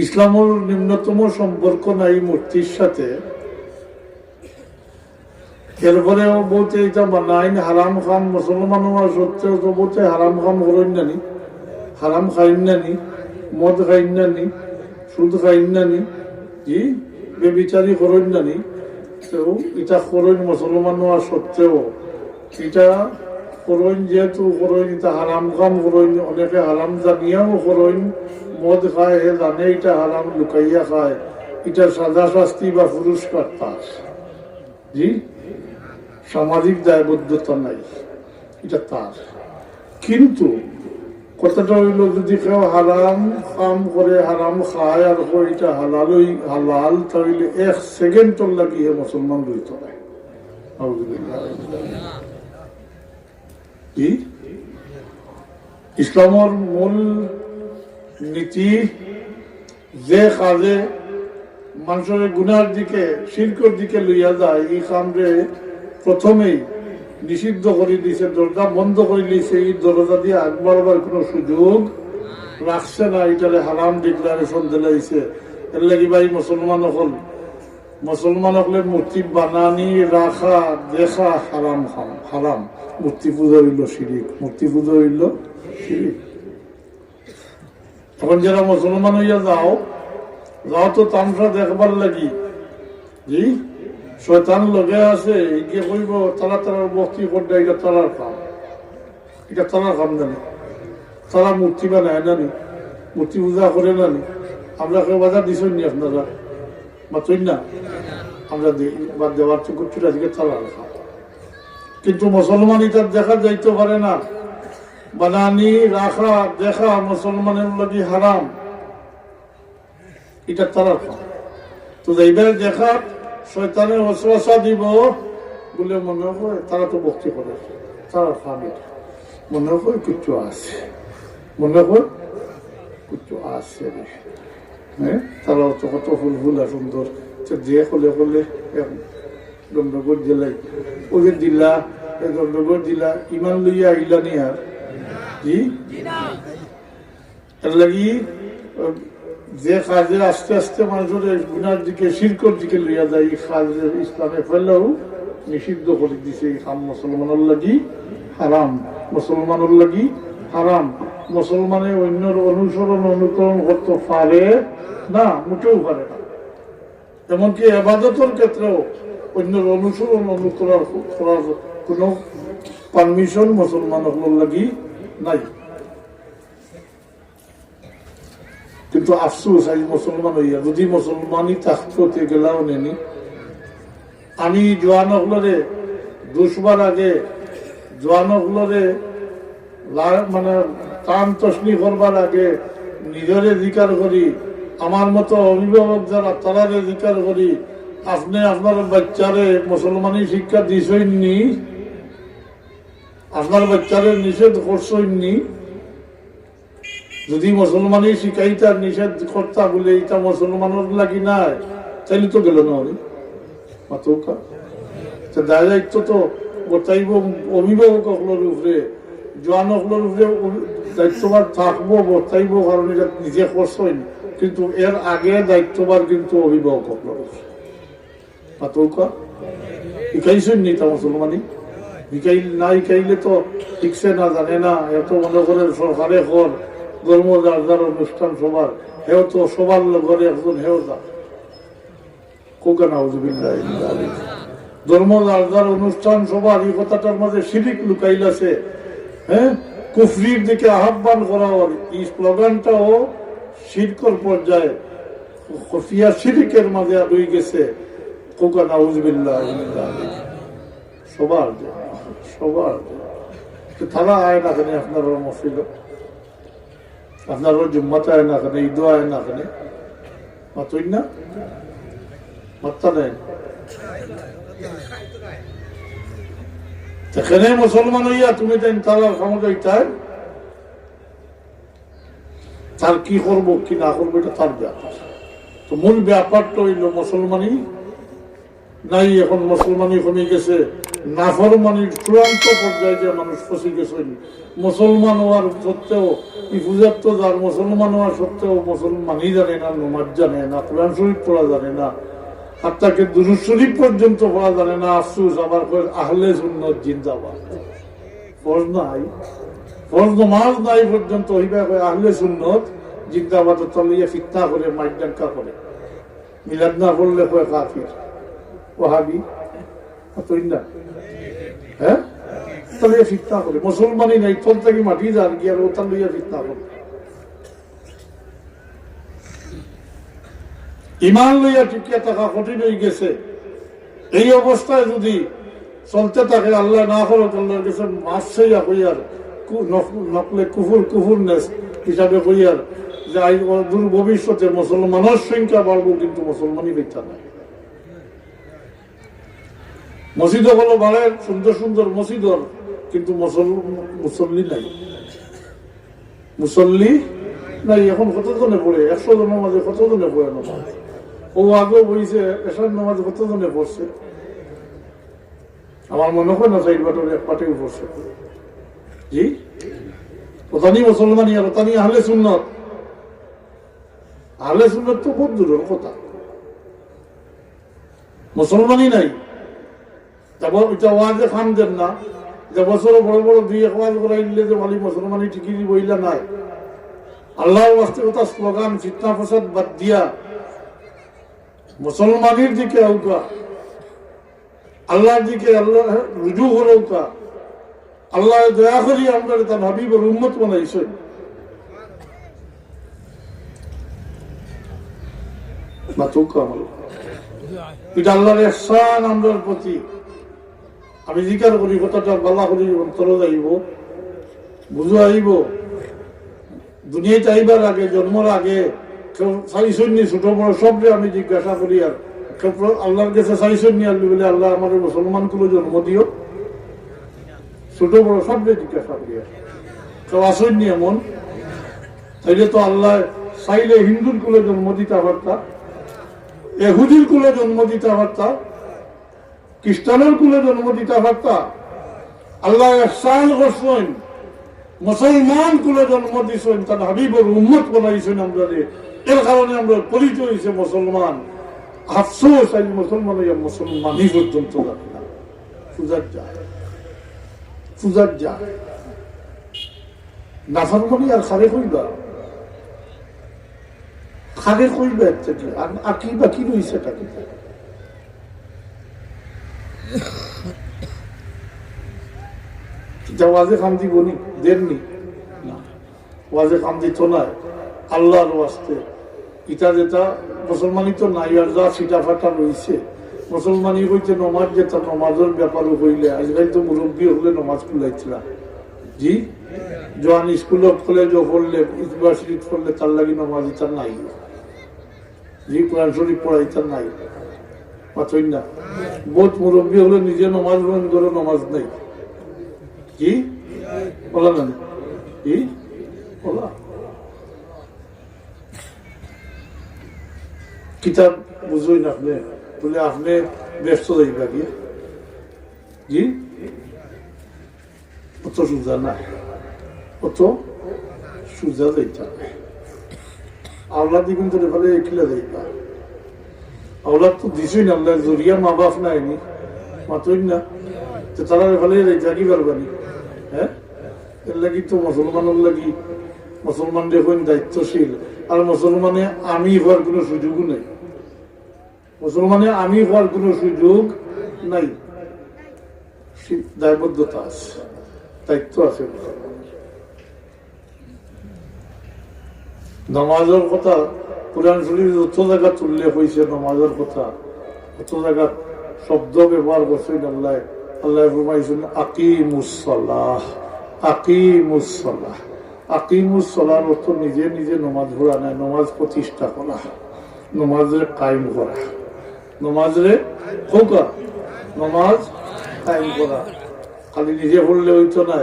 ইসলামের নিম্নতম সম্পর্ক নাই মূর্তির সাথে। এরপরেও বলতে এটা বানাইন হারাম খাম, মুসলমান হওয়া সত্ত্বেও তো বলতে হারাম খাম করেন নানি, হারাম খাইন নানি, মদ খাইন নানি, সুদ খাইন নানি জি, বেবিচারি করেন নানি। তো এটা করেন মুসলমান হওয়া সত্ত্বেও, এটা করেন যেহেতু করেন, এটা হারাম খাম করেন, অনেকে হারাম জানিয়াও করেন। মদ খায়, হে জানে এটা হারাম, লুকাইয়া খায়, এটার সাজা শাস্তি বা পুরস্কার তার জি, সামাজিক দায়বদ্ধতা নাই, এটা তার। কিন্তু কথাটা হইল যদি কেউ হারাম কাম করে, হারাম খায় আর এটা হালালই হালাল, তাহলে 1 সেকেন্ডর লাগিয়ে মুসলমান রইত নাই। কি ইসলামের মূল নীতি, যে কাজে মানুষের গুনার দিকে শিরকের দিকে লইয়া যায়, এই কামরে প্রথমেই নিষিদ্ধ করে দিয়েছে, দরজা বন্ধ করে দিয়েছে। এই দরজা দিয়ে আগবাড়বার কোনো সুযোগ রাখছে না, এটারে হারাম ডিক্লারেশন দিলাইছে। এর লাগি ভাই মুসলমান হলে মূর্তি বানানি, রাখা, দেখা হারাম, হারাম। মূর্তি পূজা হইল শিরিক, মূর্তি পূজা হইল শিরিক। এখন যারা মুসলমান হইয়া যাও তো তামসা দেখবার লাগি জি, শয়তান লগে আছে, গিয়ে কইব তারা বস্তি করবে, এটা তারার কাম, এটা তারার কাম জানি। তারা মূর্তি বানায় নানি, মূর্তি পূজা করে নানি। আমরা কেউ বাজার দিছই নি, আপনারা মাতই না, আমরা দেওয়ার চুকুরটা দিকে তারার কাম। কিন্তু মুসলমান এটা দেখা যাইতে পারে না, বানানি রাখা দেখা মুসলমানের লাগি হারাম, এটা তারা তো এইবার দেখা শয়তানের ওয়াসওয়াসা দিব বলে মনে হয় তারা তো ভক্তি করে, তারা খাবে মনে হয় কিছু আছে, মনে হয় কিছু আছে, হ্যাঁ তারা তো কত ফুল ফুল আর সুন্দর যে হলে হলে গন্ডগোল দিলাই ওই দিলা গন্ডগোল দিলা ইমান লইয়া আইলানি আর কি এর লাগি যে কাজে আস্তে আস্তে মানুষের গুনার দিকে শিরকর দিকে লইয়া যায় এই কাজের ইসলামে ফেলেও নিষিদ্ধ করে দিছে। এই কাম মুসলমানের লাগি হারাম, মুসলমানের লাগি হারাম। মুসলমানে অন্যর অনুসরণ অনুকরণ করতে পারে না, মোটেও পারে না। এমনকি ইবাদতের ক্ষেত্রেও অন্যের অনুসরণ অনুকরণ করার কোন পারমিশন মুসলমানের লাগি নাই। কিন্তু আফসোস আজ মুসলমান হইয়া যদি মুসলমানই থাকতে গেলাও নেনি। আমি জোয়ানগুলোরে দুশবার আগে জোয়ানগুলোরে মানে টান তসনি করবার আগে নিজেরে জিকার করি, আমার মতো অভিভাবক যারা তারারে জিকার করি, আপনি আপনার বাচ্চারে মুসলমানি শিক্ষা দিছইনি, আপনার বাচ্চারে নিষেধ করছইনি। যদি মুসলমানি শিখাইতা নিষেধ করতা বলে এটা মুসলমানের লাগি নাই, তাইলে তো গেল না মাতৌকা দায়িত্ব তো গোটাইব অভিভাবক হকলের উপরে, জোয়ান হকলের উপরে দায়িত্ববার থাকবো বর্তাইব, কারণ এটা নিজে করছই, কিন্তু এর আগে দায়িত্ববার কিন্তু অভিভাবক হকলের উপরে মাতৌকা শিখাইছই নি তা মুসলমানি না শিখাইলে তো শিখছে না, জানে না। এত মনে করে সরকারে কর ধর্ম যার অনুষ্ঠান সবার হেও তো সবার ঘরে একজন হেও যা কোকা নাউজুবিল্লাহ। ধর্ম যার অনুষ্ঠান সবার এই কথাটার মাঝে শিরিক লুকাইলাছে, হ্যাঁ কুফরির দিকে আহ্বান করা হয়। এই স্লোগানটাও শিরকর পর্যায়ে খফিয়া শিরিকের মাঝে রয়ে গেছে। কোকা নাউজুবিল্লাহ সবার সবার তারা আয় না কেন আপনার মফিল, আপনারও জুম্মাতে আয় না কেন, ঈদও আয় না কেন, মাতই না মাত্তা নেই। সেখানে মুসলমান হইয়া তুমি দেন তার ক্ষমতায় তার কি করবো কি না করবো এটা তার ব্যাপার। তো মূল ব্যাপারটা হইল মুসলমানই নাই, এখন মুসলমানই কমে গেছে, নাফরমানির চূড়ান্ত পর্যায়ে যে মানুষ ফসে গেছে। মুসলমান হওয়ার সত্ত্বেও এই পূজার তো যার মুসলমান হওয়ার সত্ত্বেও মুসলমানই জানে না, নমাজ জানে না, কোরআন শরীফ পড়া জানে না, আর তাকে দুরূদ শরীফ পর্যন্ত পড়া জানে না। আফসোস আবার আহলে সুন্নাত জিন্দাবাদ, ফরজ নাই, ফরজ নামাজ নাই পর্যন্ত হইবা আহলে সুন্নাত জিন্দাবাদ। তলিয়ে ফিতনা করে মাইডাঙ্কা করে, মিলাদ না পড়লে কয় কাফির ওয়াহাবি, না হ্যাঁ তলিয়ে ফিতনা করে। মুসলমানই নাই, তোর থেকে মাটি যান গিয়ে ও তার লইয়া ফিতনা করে। ইমান লইয়া টিকিয়া থাকা কঠিন হয়ে গেছে। এই অবস্থায় যদি চলতে থাকে, আল্লাহ না করো আল্লাহর কাছে মাছ চাইয়া কইয়ার নকলে কুফুর কুফুরনেস হিসাবে কইয়ার যে দূর ভবিষ্যতে মুসলমানের সংখ্যা বাড়বো, কিন্তু মুসলমানই বেচা নাই। মসজিদ হলো বাড়ে সুন্দর সুন্দর মসজিদর, কিন্তু মুসল্লি নাই, মুসল্লি নাই। এখন কতজনে পড়ে 100 জনের মাঝে কতজনে পড়ে নামাজ? ও আগেও বইছে এসার নামাজ কতজনে পড়ছে? আমার মনে হয় না 4 বাটের 1 পাটেও পড়ছে। জি ওতানি মুসলমানি আর ওতানি আহলে সুন্নাত। আহলে সুন্নাত তো বহুত দূরের কথা, মুসলমানই নাই। এটা ওয়াজে খান দেন না যে বছর বড় বড় 2-1 ওয়াজ করাই দিলে যে ভালো মুসলমানই ঠিকই বইলা নাই। আল্লাহর বাস্তবতা স্লোগান ফিতনা ফাসাদ বাদ দিয়া মুসলমানের দিকে আউকা, আল্লাহর দিকে আল্লাহ রুজু হরৌকা, আল্লাহ দয়া করি আমরা তার হাবিবের উম্মত বানাইছে। এটা আল্লাহর ইহসান আমরার প্রতি। আমি জিকার করি কথাটা বালা করি অন্তর যাইব বুঝো আইব দুনিয়াতে আইবার আগে জন্মর আগে কেউ চাইছন্নি ছোট বড় সবরে আমি জিজ্ঞাসা করি আর আল্লাহর কাছে চাইছন্নি আল্লাহ বলে আল্লাহ আমার মুসলমান গুলো জন্ম দিও ছোট বড় সবরে জিজ্ঞাসা করি আর কেউ আসেননি এমন তাইলে তো আল্লাহ চাইলে হিন্দুর কুলে জন্ম দিতে পারতা এহুদির কুলে জন্ম দিতে পারতা খ্রিস্টানের কুলে জন্ম দিতে পারতা আল্লাহ ইহসান করছেন মুসলমান কুলে জন্ম দিয়েছেন তার হাবিবের উম্মত বানাইছেন আমরা এর কারণে আমরা পরিচয় হয়েছে মুসলমান আফসোস আজ মুসলমান মুসলমানই পর্যন্ত যাবে না পূজার যায় নাফরমানি আর খারে কইবা খারে কইবা থেকে আর কি বাকি রয়েছে তাকে ওয়াজে কাম দিব নি দেননি না ওয়াজে কাম দিত না আল্লাহর ওয়াস্তে ইটা যেটা মুসলমানই তো নাই আর যা ফিটা ফাটা রয়েছে মুসলমানই হইতে নমাজ যেটা নমাজের ব্যাপারও হইলে আজকাল তো মুরব্বী হলে নমাজ খুলাইছিল জি জোয়ান স্কুল কলেজ পড়লে ইউনিভার্সিটি পড়লে তার লাগি নমাজ ইটার নাই জি কোরআন শরীফ পড়াইতার নাই পাথই না বহুত মুরব্বী হলে নিজে নমাজ বন্ধ করে নমাজ নাই কি বলা না কি বলা কিতাব বুঝুই না আপনি বলে আপনি ব্যস্ত যাইবা কি জি অত সুজা না অত সুজা যাইতা আওলাদ কিন্তু ফলে একিলা যাইবা আওলাদ তো দিছই না আল্লাহ জরিয়া মা বাপ নাইনি মাতই না তো তারা ফলে যাইতা কি পারবানি হ্যাঁ এর লাগি তো মুসলমানের লাগি মুসলমান দেখুন দায়িত্বশীল আর মুসলমানে আমি হওয়ার কোনো সুযোগও নেই মুসলমানে আমি হওয়ার কোনো সুযোগ নাই দায়বদ্ধতা আছে দায়িত্ব আছে নামাজের কথা কোরআন শরীফ যত জায়গা তুললে হয়েছে নামাজের কথা অত জায়গা শব্দ ব্যবহার করছেন আল্লাহ আল্লাহ ফরমাইছেন আকিমুসসালাহ আকিমুসসালাহ আকিমুসসালাহর অর্থ নিজে নিজে নমাজ পড়া না নমাজ প্রতিষ্ঠা করা নমাজের কায়েম করা নমাজরে হোকা নমাজ কায়েম করা খালি নিজে পড়লে হইতো না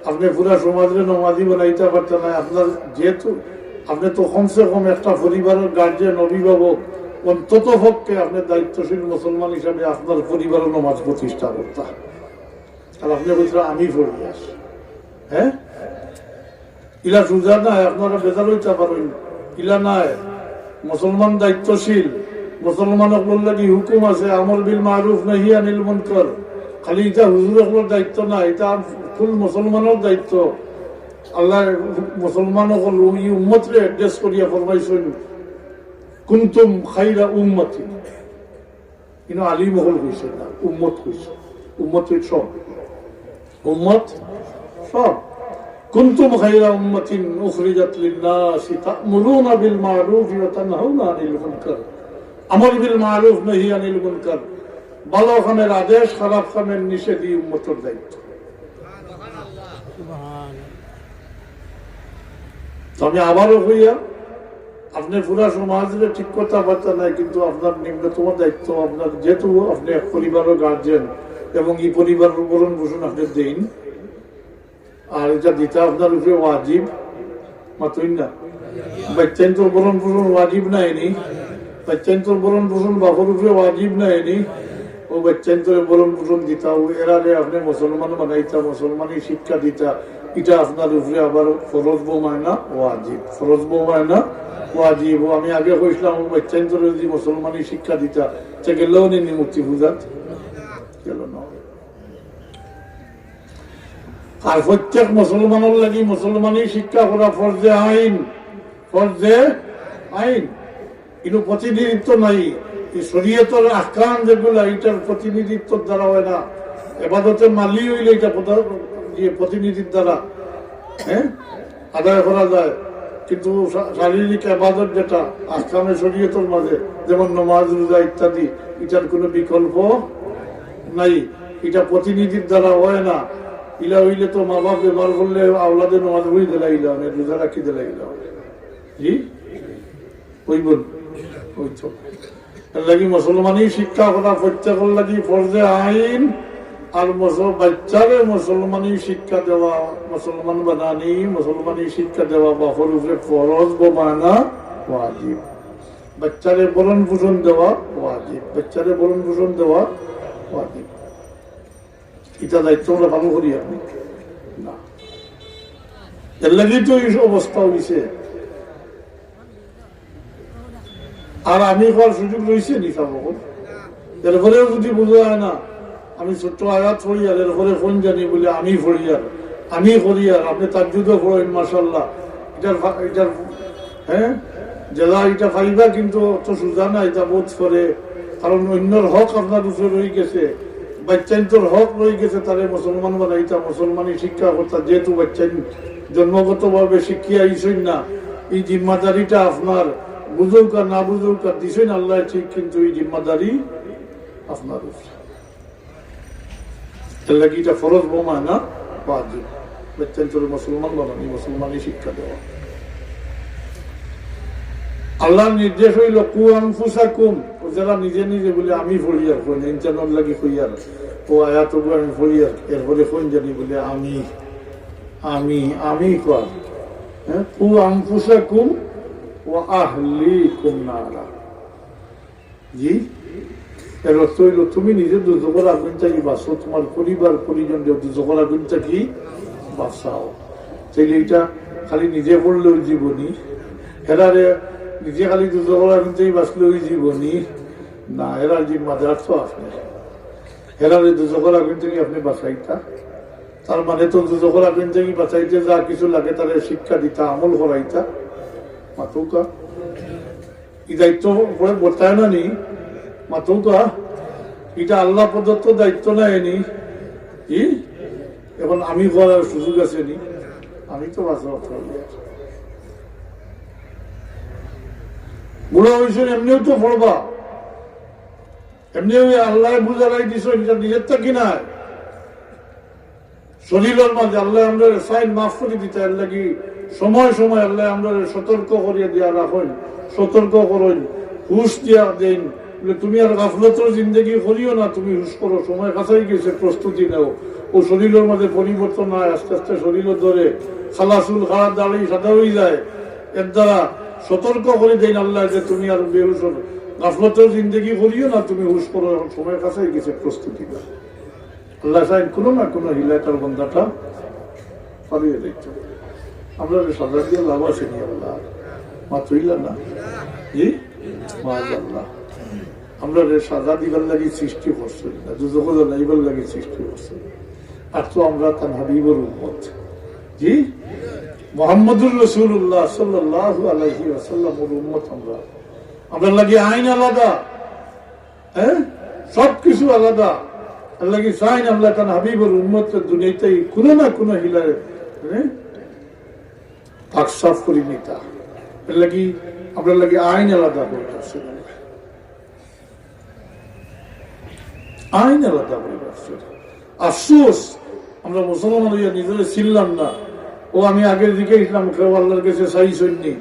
আপনি পুরা সমাজে নমাজি বানাইতে পারতেন না আপনার যেহেতু আপনি তো কমসে কম একটা পরিবারের গার্জিয়ান অভিভাবক অন্তত পক্ষে আপনার দায়িত্বশীল মুসলমান হিসাবে আপনার পরিবারের নমাজ প্রতিষ্ঠা করতে আর আপনি বলছেন আমি পড়ি আস হ্যাঁ ইলা সুজা নাই আপনারা বেজার হইতে পারেন ইলা নাই মুসলমান দায়িত্বশীল মুসলমান লাগি হুকুম আছে আমর বিল মারুফ নাহি আনিল মুনকার খালি এটা হুজুরের দায়িত্ব না এটা ফুল মুসলমানের দায়িত্ব আল্লাহ মুসলমান উম্মতরে অ্যাড্রেস করিয়া ফরমাইছেন কুনতুম খাইরা উম্মতি কিন্তু আলী মহল হয়েছে না উম্মত হয়েছে উম্মত সব উম্মত সব কুনতুম খাইরা উম্মাতিন উখরিজাত লিন-নাসি তা'মুরুনা বিল মা'রুফি ওয়া তানহাউনা আনিল মুনকার আমর বিল মা'রুফ নাহি আনিল মুনকার ভালো কামের আদেশ খারাপ কামের নিষেধ উম্মতের দায়িত্ব আমি আবারও হইয়া আপনি পুরা সমাজে ঠিক কথা বার্তা নাই কিন্তু আপনার নিম্নতম দায়িত্ব আপনার যেহেতু আপনি এক পরিবারের গার্জেন এবং এই পরিবারের ভরণ পোষণ আপনি দিন আর এটা দিতে আপনার উপরে ওয়াজিব মাতই না বাচ্চান্তর ভরণ পোষণ ওয়াজিব নাইনি বাচ্চান্তর ভরণ পোষণ বাপর উপরে ওয়াজিব নাইনি ও বাচ্চান্তরে ভরণ পোষণ দিতা এর আগে আপনি মুসলমান বানাইতা মুসলমানি শিক্ষা দিতা এটা আপনার উপরে আবার ফরজ বোমায় না ওয়াজিব ফরজ বোমায় না ওয়াজিব আমি আগে কইছিলাম বাচ্চান্তরে যদি মুসলমানি শিক্ষা দিতা সে গেলেও নেই মূর্তি পূজাত গেল না আর প্রত্যেক মুসলমানের লাগি মুসলমানি শিক্ষা করা ফরজে আইন কিন্তু প্রতিনিধিত্ব নাই শরীয়তের আহকাম যেগুলা এটার প্রতিনিধিত্ব দ্বারা হয় না এবাদতে মালি হইলে এটা প্রতিনিধির দ্বারা হ্যাঁ আদায় করা যায় কিন্তু শারীরিক আবাদত যেটা আহকামে শরীয়তের মাঝে যেমন নামাজ রোজা ইত্যাদি এটার কোনো বিকল্প নাই এটা প্রতিনিধির দ্বারা হয় না ইলা হইলে তো মা বাপ ব্যবহার করলে আওলাদে নামাজ পড়ি দিলাইলাম, রোজা রাখি দিলাইলাম। জি ওই বল ওই তো এর লাগি মুসলমানই শিক্ষা করা প্রত্যেকের লাগি ফরজে আইন, আর বাচ্চারে মুসলমানই শিক্ষা দেওয়া, মুসলমান বানানি, মুসলমানই শিক্ষা দেওয়া বা হরুফে ফরজ বানা ওয়াজিব। বাচ্চারে বরণ পোষণ দেওয়া ওয়াজিব, বাচ্চারে বরণ পোষণ দেওয়া ওয়াজিব। এটা দায়িত্ব আমরা ভালো করি আপনি না, এর লাগি তো এই অবস্থা হয়েছে। আর আমি হওয়ার সুযোগ রয়েছে নিশা বকর, এরপরেও যদি বোঝা হয় না আমি ছোট্ট আয়াত পড়ি আর এরপরে ফোন জানি বলে আমি পড়ি আর আমি করি আর আপনি তার যুদ্ধ পড়েন মাসাল্লাহ, এটার হ্যাঁ যারা এটা পাইবা কিন্তু অত সোজা না, এটা বোধ করে। কারণ অন্যর হক আপনার উপরে রয়ে গেছে, বাচ্চাইন্তর হক রয়ে গেছে, তারে মুসলমান বানাইতা, মুসলমানই শিক্ষা করতা। যেহেতু বাচ্চাই জন্মগত ভাবে শিখিয়া আইসই না, এই জিম্মাদারিটা আপনার বুঝুক আর না বুঝুক আর দিছেন আল্লাহ ঠিক, কিন্তু এই জিম্মাদারি আপনার উপরে। এর লাগি এটা ফরজ বোমা না ওয়াজিব, বাচ্চাইন্তর মুসলমান বানানি, মুসলমানই শিক্ষা দেওয়া। আল্লাহর নির্দেশ হইল কু আনফুসাকুম, যারা নিজে নিজে বলে আমি ফরিয়ার কোন ইন্টারনেট লাগি হইয়ার ও আয়াত আমি ফরিয়ার, এরপরে কোন জানি বলে আমি আমি আমি কর। হ্যাঁ কু আনফুসাকুম ও আহলিকুম নারা। জি এর অর্থ হইল তুমি নিজে দুর্যোগের আগুন থেকে বাঁচো, তোমার পরিবার পরিজন দুর্যোগের আগুন থেকে বাঁচাও। তাইলে এটা খালি নিজে পড়লেও জীবনী, হেরারে নিজে খালি দুর্যোগের আগুন থেকে বাঁচলেও জীবনী না, হেরার জিম্মাদার তো আপনি, হেরারে দুর্যোগের আগুন থেকে আপনি বাঁচাইতা। তার মানে তো দুর্যোগের আগুন থেকে বাঁচাইতে যা কিছু লাগে তারে শিক্ষা দিতা, আমল করাইতা, মাতুকা এই দায়িত্ব পরে বর্তায় না নি, মাতুকা এটা আল্লাহ প্রদত্ত দায়িত্ব নেয়নি। এখন আমি করার সুযোগ আছে নি, আমি তো বাঁচা বুড়া হয়েছেন এমনিও তো পড়বা, এমনিও আল্লাহ বুঝারাই দিছ, এটা নিজের থাকি না শরীরের মাঝে আল্লাহ আমরা সাইন মাফ করে দিতে। এর লাগি সময় সময় আল্লাহ আমরা সতর্ক করিয়া দিয়া রাখেন, সতর্ক করেন, হুশ দিয়া দেন। তুমি আর গাফলতর জিন্দগি করিও না, তুমি হুশ করো, সময় কাছাই গেছে, প্রস্তুতি নেও। ও শরীরের মাঝে পরিবর্তন হয়, আস্তে আস্তে শরীরের ধরে খালাসুল খারাপ দাঁড়িয়ে সাদা হয়ে যায়। এর দ্বারা সতর্ক করে দেন আল্লাহ যে তুমি আর বেহুশ গাফলতর জিন্দগি করিও না, তুমি হুশ করো, সময় কাছাই গেছে, প্রস্তুতি নেও। আল্লাহ সাহেব কোনো না কোনো হিলাটার বন্ধাটা পালিয়ে দেখতে আমরা সাজা দিয়ে লাভ আছে নি আল্লাহ মাত্র ইলা না। জি মাআল্লাহ আমরা সাজা দিবার লাগি সৃষ্টি করছি না, দুজক নাইবার লাগি সৃষ্টি করছি। আর তো আমরা তার হাবিবুর উম্মত, জি মুহাম্মদুর রাসূলুল্লাহ সাল্লাল্লাহু আলাইহি ওয়াসাল্লামের উম্মত। আমরা লাগি আইন আলাদা, হ্যাঁ সবকিছু আলাদা। আল্লাহ কি চাইন আল্লাহ তার হাবিবুর উম্মত দুনিয়াতেই কোনো না কোনো হিলারে আকসাফ করি নিতা। এর লাগি আপনার লাগি আইন আলাদা করে রাখছে, আইন আলাদা করে রাখছে। আফসোস আমরা মুসলমান হইয়া নিজেরা ছিলাম না। ও আমি আগের দিকে ইসলাম কেউ আল্লাহর কাছে চাই সৈন্যি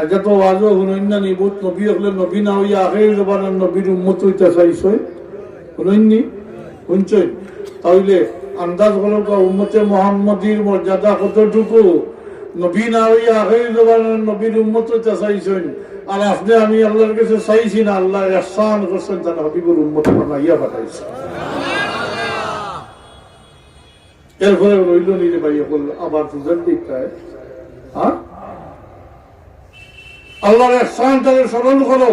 আগে তো আজও হুনইন্নানি বহুত নবী হলে নবী না হইয়া আগের জবানের নবীর উম্মত হইতে চাইছই হুনইন্নি শুনছেন। তাহলে আন্দাজ হলো উম্মতে মুহাম্মদীর মর্যাদা কতটুকু, নবী না হইয়া আগের জবানের নবীর উম্মত হইতে চাইছেন। আর আপনি আমি আল্লাহর কাছে চাইছি না, আল্লাহ ইহসান করছেন তার হাবিবুর উম্মত বানাইয়া পাঠাইছে। এরপরে রইল নিজে ভাইয়া বলল আবার তুজার দিকটায় হ্যাঁ আল্লাহর ইহসান তাকে স্মরণ করো,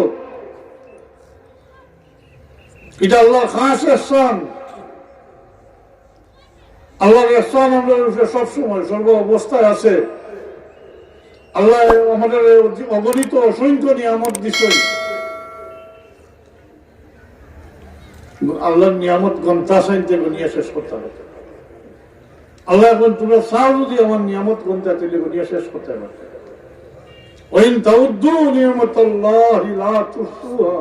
এটা আল্লাহর খাস ইহসান। আল্লাহর ইহসান আমাদের সবসময় সর্ব অবস্থায় আছে। আল্লাহ আমাদের অগণিত অসংখ্য নিয়ামত দিচ্ছেন। আল্লাহর নিয়ামত গন্তা চাইতে গনিয়া শেষ করতে হবে। আল্লাহ এখন তোমরা চাও যদি আমার নিয়ামত গন্তা তাহলে গনিয়া শেষ করতে হবে। ওয়াইন তাউদ্দু নিয়ামাতাল্লাহি লা তুহসুহা,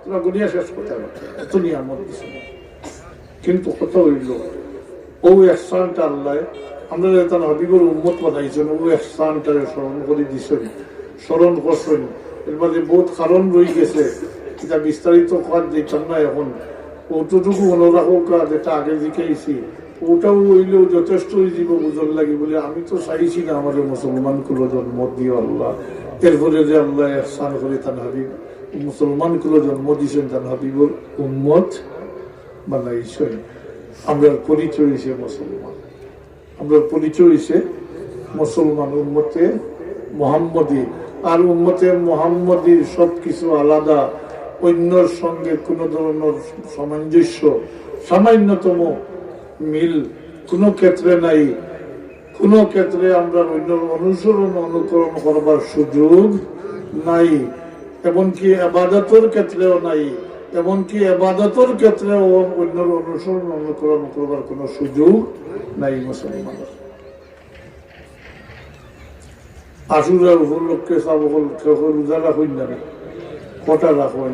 তোমরা গনিয়া শেষ করতে হবে। এত নিয়ামত দিচ্ছেন, কিন্তু কত হইল ও এহসানটা আল্লাহ আমরা তার হাবিবুর উম্মত বানাইছেন, ও এহসানটারে স্মরণ করে দিছেন, স্মরণ করছেন। এর মাঝে বহুত কারণ রয়ে গেছে, এটা বিস্তারিত কাজ দিতাম না এখন। ওটুকু মনে রাখো যেটা আগে দিকেছি, ওটাও হইলেও যথেষ্ট জীব বুঝন লাগে বলে আমি তো চাইছি না আমাদের মুসলমান কুলো জন্ম দিও আল্লাহ। এরপরে যে আল্লাহ এহসান করে তার হাবিব মুসলমান কুলো জন্ম দিয়েছেন, তার হাবিবুর উম্মত বানাইছেন। আমরা পরিচয় হয়েছে মুসলমান, আমরা পরিচয় হয়েছে মুসলমান উম্মতে মুহাম্মদী। আর উম্মতে মুহাম্মদীর সবকিছু আলাদা, অন্যর সঙ্গে কোন ধরনের সামঞ্জস্য সামান্যতম মিল কোনো ক্ষেত্রে নাই। কোন ক্ষেত্রে আমরা অন্যর অনুসরণ অনুকরণ করবার সুযোগ নাই, এমনকি আবাদতের ক্ষেত্রেও নাই। এমনকি আবাদতের ক্ষেত্রেও অন্যর অনুসরণ অনুকরণ করবার কোনো সুযোগ নাই মুসলমানের। আশুরা উপলক্ষে রোজা রাখুন না, কটা রাখুন,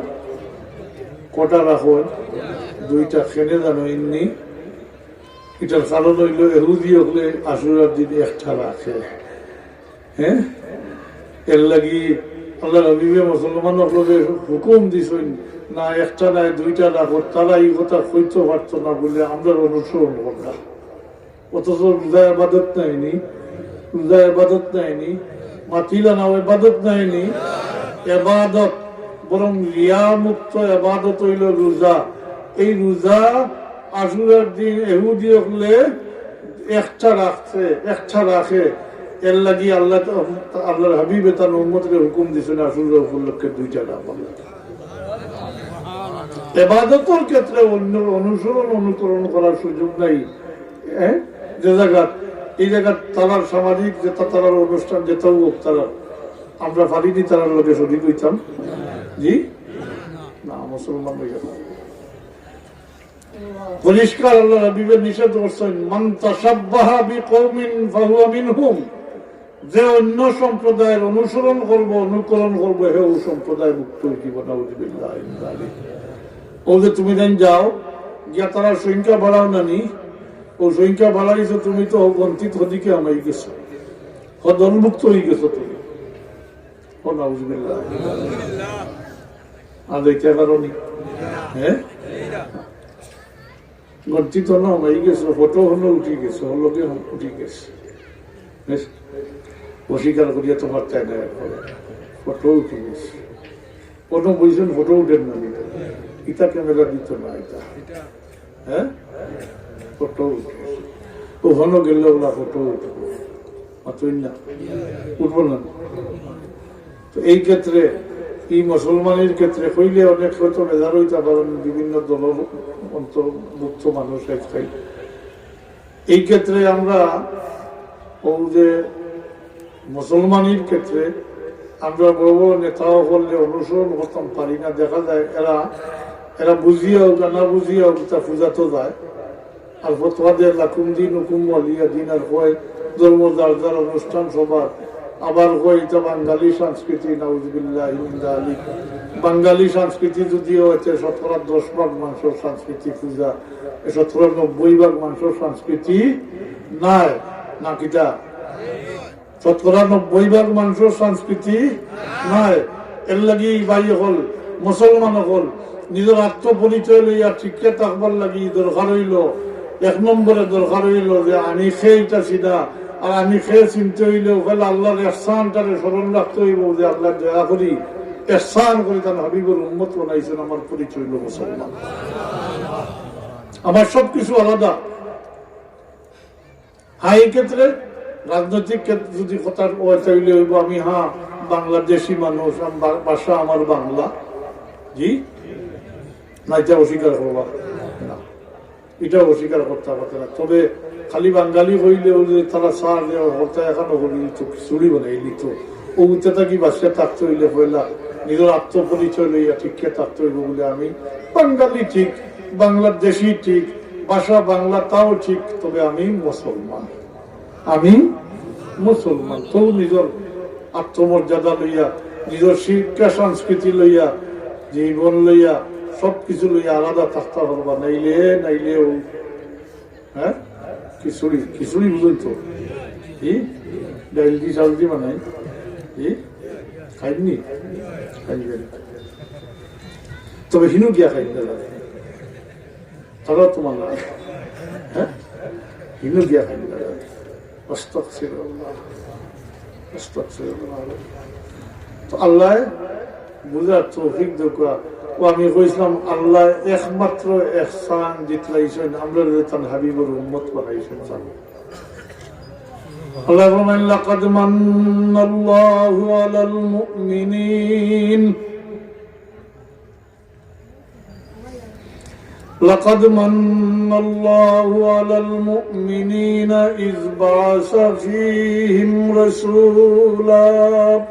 কটা রাখুন, দুইটা খেলে জানো এমনি। এটার কারণ হইল এহুদি হলে আশুরার দিন একটা রাখে। হ্যাঁ, এর লাগি আল্লাহ নবী মুসলমান হুকুম দিছেন না একটা নাই দুইটা রাখো। তারা এই কথা কইতে পারতো না বলে আমরা অনুসরণ করলাম। অথচ রোজা আবাদত নাইনি, রোজা আবাদত নাইনি, মাতিলা নাও আবাদত নাইনি, এবাদত বরং রিয়া মুক্ত এবাদত হইল রোজা। এই রোজা আশুরার দিন এহুদি হলে একটা রাখছে, একটা রাখে। এর লাগি আল্লাহ আল্লাহর হাবিবে তার উম্মতকে হুকুম দিয়েছেন আশুরা উপলক্ষে দুইটা রাখা। এবাদতের ক্ষেত্রে অন্য অনুসরণ অনুকরণ করার সুযোগ নাই। যে জায়গা এই জায়গা তারার সামাজিক যেটা তারার অনুষ্ঠান যেটাও হোক, তারা আমরা পারিনি তারার লোকে শরীর হইতাম। জি না, মুসলমান হয়ে গেল পরিষ্কার আল্লাহ হাবিবের নিষেধ করছেন, মান তাশাব্বাহা বিকওমিন ফাহুয়া মিনহুম। যে অন্য সম্প্রদায়ের অনুসরণ করবো অনুকরণ করবো হে ও সম্প্রদায় মুক্ত জীবন। ও যে তুমি দেন যাও গিয়া তারা সংখ্যা বাড়াও নানি, ও সংখ্যা বাড়াইছো তুমি তো বঞ্চিত হদিকে আমাই গেছো, হদনমুক্ত হয়ে গেছো তুমি। ও নাউজুবিল্লাহ। আর এটা কারণে হ্যাঁ বঞ্চিত না আমাই গেছো, ফটো হলো উঠে গেছো, হলকে উঠে গেছে। অস্বীকার করিয়া তোমার চাই না, ফটো উঠে গেছে। কোনো বুঝছেন ফটো উঠেন না, ইটা ক্যামেরা দিত না, এটা হ্যাঁ ফটো উঠে ওখানে গেলে ওরা ফটো উঠবো, অতই না উঠবো না। তো এই ক্ষেত্রে এই মুসলমানের ক্ষেত্রে হইলে অনেক হয়তো মেজার হইতে পারেন, বিভিন্ন দল অন্তর্ভুক্ত মানুষ একটাই। এই ক্ষেত্রে আমরা ও যে মুসলমানের ক্ষেত্রে আমরা বড় বড় নেতাও করলে অনুসরণ করতাম পারি না। দেখা যায় এরা বুঝিয়াও না বুঝিয়াও তা পূজাতে যায়। আর ফতোয়া দেয় লাকুম দিন হুকুম ওয়ালিয়া দিন, আর হয় ধর্ম যার যার অনুষ্ঠান সবার। আবার হয় এটা বাঙালি সংস্কৃতি, নাউজুবিল্লাহি মিন যালিক। বাঙালি সংস্কৃতি যদিও হচ্ছে 10% মানুষের সংস্কৃতি পূজা, 90% মানুষের সংস্কৃতি নাই না, কিটা 90% মানুষের সংস্কৃতি নাই। এর লাগি ভাই হল মুসলমান হল নিজের আত্মপরিচয় লইয়া ঠিককে থাকবার লাগি দরকার হইল, এক নম্বরে দরকার হইল যে আমি খেয়েটা সিধা। আর আমি খেয়ে চিনতে হইলে ওখানে আল্লাহর এহসানটারে স্মরণ রাখতে হইব যে আল্লাহ দয়া করি এহসান করে তার হাবিবুর উম্মত বানাইছেন। আমার পরিচয় হইল মুসলমান, আমার সবকিছু আলাদা। হ্যাঁ, এই ক্ষেত্রে রাজনৈতিক ক্ষেত্রে যদি কথা হইলে হইব আমি বাংলাদেশি মানুষ, ভাষা আমার বাংলা। জি না, এটা অস্বীকার করবা না, এটা অস্বীকার করতে পারতে না। তবে খালি বাঙালি হইলে তারা সার হত্যা এখনো হলি তো খিচুড়ি বানাই নিত। ও উচ্চতা কি বাসে থাকতে হইলে পয়লা নিজের আত্মপরিচয় লইয়া ঠিককে থাকতে হইব বলে আমি বাঙালি ঠিক, বাংলাদেশি ঠিক, ভাষা বাংলা তাও ঠিক, তবে আমি মুসলমান। আমি মুসলমান তো নিজের আত্মমর্যাদা লইয়া, নিজের শিক্ষা সংস্কৃতি লইয়া, জীবন লইয়া, সবকিছু লইয়া আলাদা থাকতে পারবা। নাইলে ও হ্যাঁ খিচুড়ি খিচুড়ি বুঝুন তো ডাইল দি চাউল দি বানাই খাইনি খাইবেন তবে হিনু গিয়া খাই তারা তোমার হ্যাঁ হিনু গিয়া খাই তো আল্লাহ বুঝার তৌফিক দেখা ও আমি কইছিলাম আল্লাহ একমাত্র ইহসান জিতলাইছেন আমরা তান হাবিবুর উম্মত বানাইছেন আল্লাহ বলেন লাকাদ মান্নাল্লাহু আলাল মুমিনিন لقد من الله على المؤمنين إذ بعث فيهم رسولا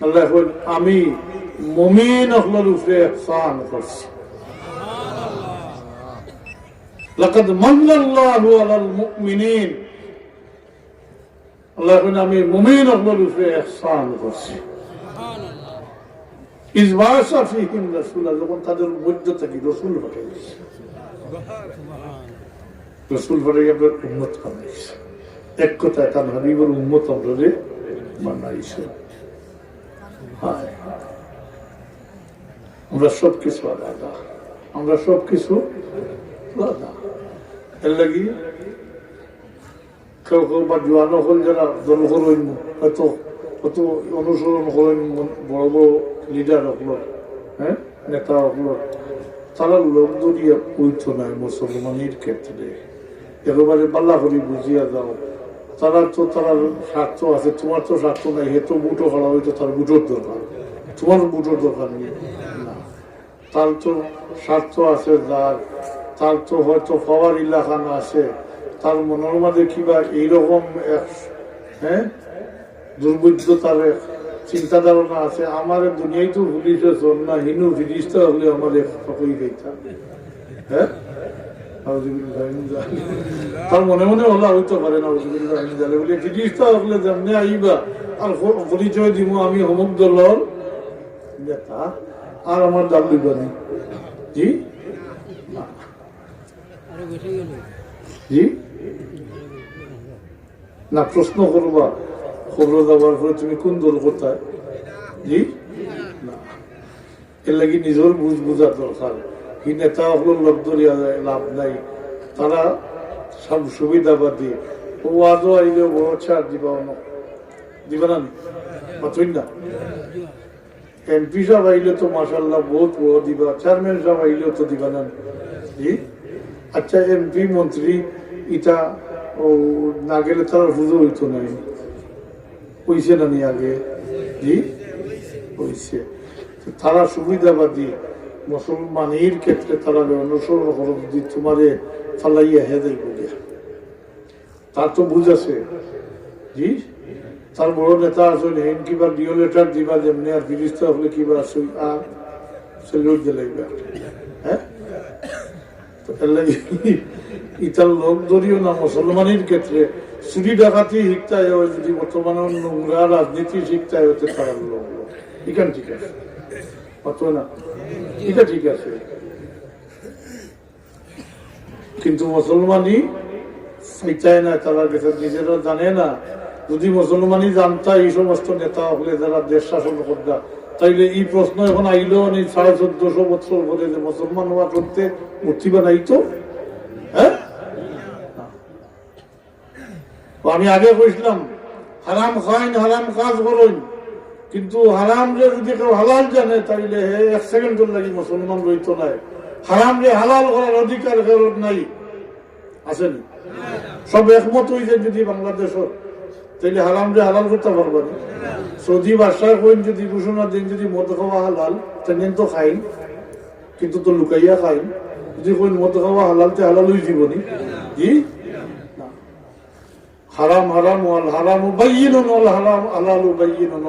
الله يقول আমি মুমিন হলোর উপরে ইহসান করছি لقد من الله على المؤمنين الله يقول আমি মুমিন হলোর উপরে ইহসান করছি ইজবাসা ফিহিম রাসূলা যখন তাদের মধ্য থেকে রাসূল পাঠাইছে রাসূল পাঠাইয়া আপনার উম্মত বানাইছে এক কথায় তার হাবিবের উম্মত আপনাদের বানাইছে আমরা সব কিছু আলাদা আমরা সব কিছু আলাদা এর লাগি কেউ কেউ বা জোয়ানো হল যারা দল করেন হয়তো কত অনুসরণ করেন বড় বড় লিডার হলো হ্যাঁ নেতা হলো তারা লোক দরিয়া পৈথ নাই মুসলমানের ক্ষেত্রে একেবারে পাল্লা করে বুঝিয়া দাও তারা তো তারা স্বার্থ আছে তোমার তো স্বার্থ নাই হে তো বুটো করা হয়তো তার বুটোর দরকার তোমার বুটোর দরকার নেই না তার তো স্বার্থ আছে যার তার তো হয়তো পাওয়ার ইলাকান আছে তার মনের মাঝে কিবা এইরকম হ্যাঁ দুর্বুদ্ধ তার চিন্তা ধারণা আছে আমার দুনিয়ায় তো পুলিশের জোর না হিন্দু ফিরিস্তা হলে আমাদের সকলেই দেখতাম হ্যাঁ তার মনে মনে হলা হইতে পারে না বলে ফিরিস্তা হলে যেমনি আইবা আর পরিচয় দিব আমি অমুক দলর নেতা আর আমার দাম দিবানি জি জি না প্রশ্ন করবা খবর দেওয়ার পরে তুমি কোন দল কোথায় জি না এর লাগি নিজের বুঝার দরকার কি নেতা হল লোক ধরিয়া লাভ নাই তারা সব সুবিধাবাদী ও আজও আইলে বড় ছাড় দিবা না বাতুই না এমপি সাহেব আইলে তো মাসাল্লাহ বহুত বড় দিবা চেয়ারম্যান সাহেব আইলেও তো দিবা না জি আচ্ছা এমপি মন্ত্রী ইটা ও না গেলে তারা পুজো হইতো নাই হইছে না নি আগে জি হইছে তারা সুবিধাবাদী মুসলমানের ক্ষেত্রে তারা অনুসরণ করো যদি তোমারে ফালাইয়া হেদাই বলিয়া তার তো বুঝ আছে জি তার বড় নেতা আসেন হেন কিবা ডিও লেটার দিবা যেমনি আর ফিরিস্তা হলে কিবা আসে আর সেলুট দিলাইবা হ্যাঁ তো এর লাগি ইতার লোক ধরিও না মুসলমানের ক্ষেত্রে চুরি ডাকাতি শিখতে হয় যদি বর্তমানে নোংরা রাজনীতি শিখতে হয় তারা লোক এখানে ঠিক আছে অত না এটা ঠিক আছে কিন্তু মুসলমানই চাইতায় না তারা নিজেরা জানে না যদি মুসলমানই জানতা এই সমস্ত নেতা হলে যারা দেশ শাসন করতা তাইলে এই প্রশ্ন এখন আইলো 1450 বছর পরে যে মুসলমান হওয়া করতে মূর্তি বানাইতো হ্যাঁ আমি আগে কইছিলাম হারাম খাইন হারাম কাজ করেন কিন্তু হারাম রে যদি কেউ হালাল জানে তাইলে এক সেকেন্ডের লাগি মুসলমান রইতো নাই হারাম রে হালাল করার অধিকার কারোর নাই আসেন সব একমত হয়েছে যদি বাংলাদেশের তাইলে হারাম রে হালাল করতে পারবেন সৌদি বাদশাহ কইন যদি ঘোষণা দিন যদি মদ খাওয়া হালাল তেমন তো খাইন কিন্তু তো লুকাইয়া খাইন যদি কইন মদ খাওয়া হালাল তে হালাল হয়ে জীবনী জি হারাম হারাম ওয়াল হারাম বাইয়িনুন ওয়াল হালাল হালাল বাইয়িনুন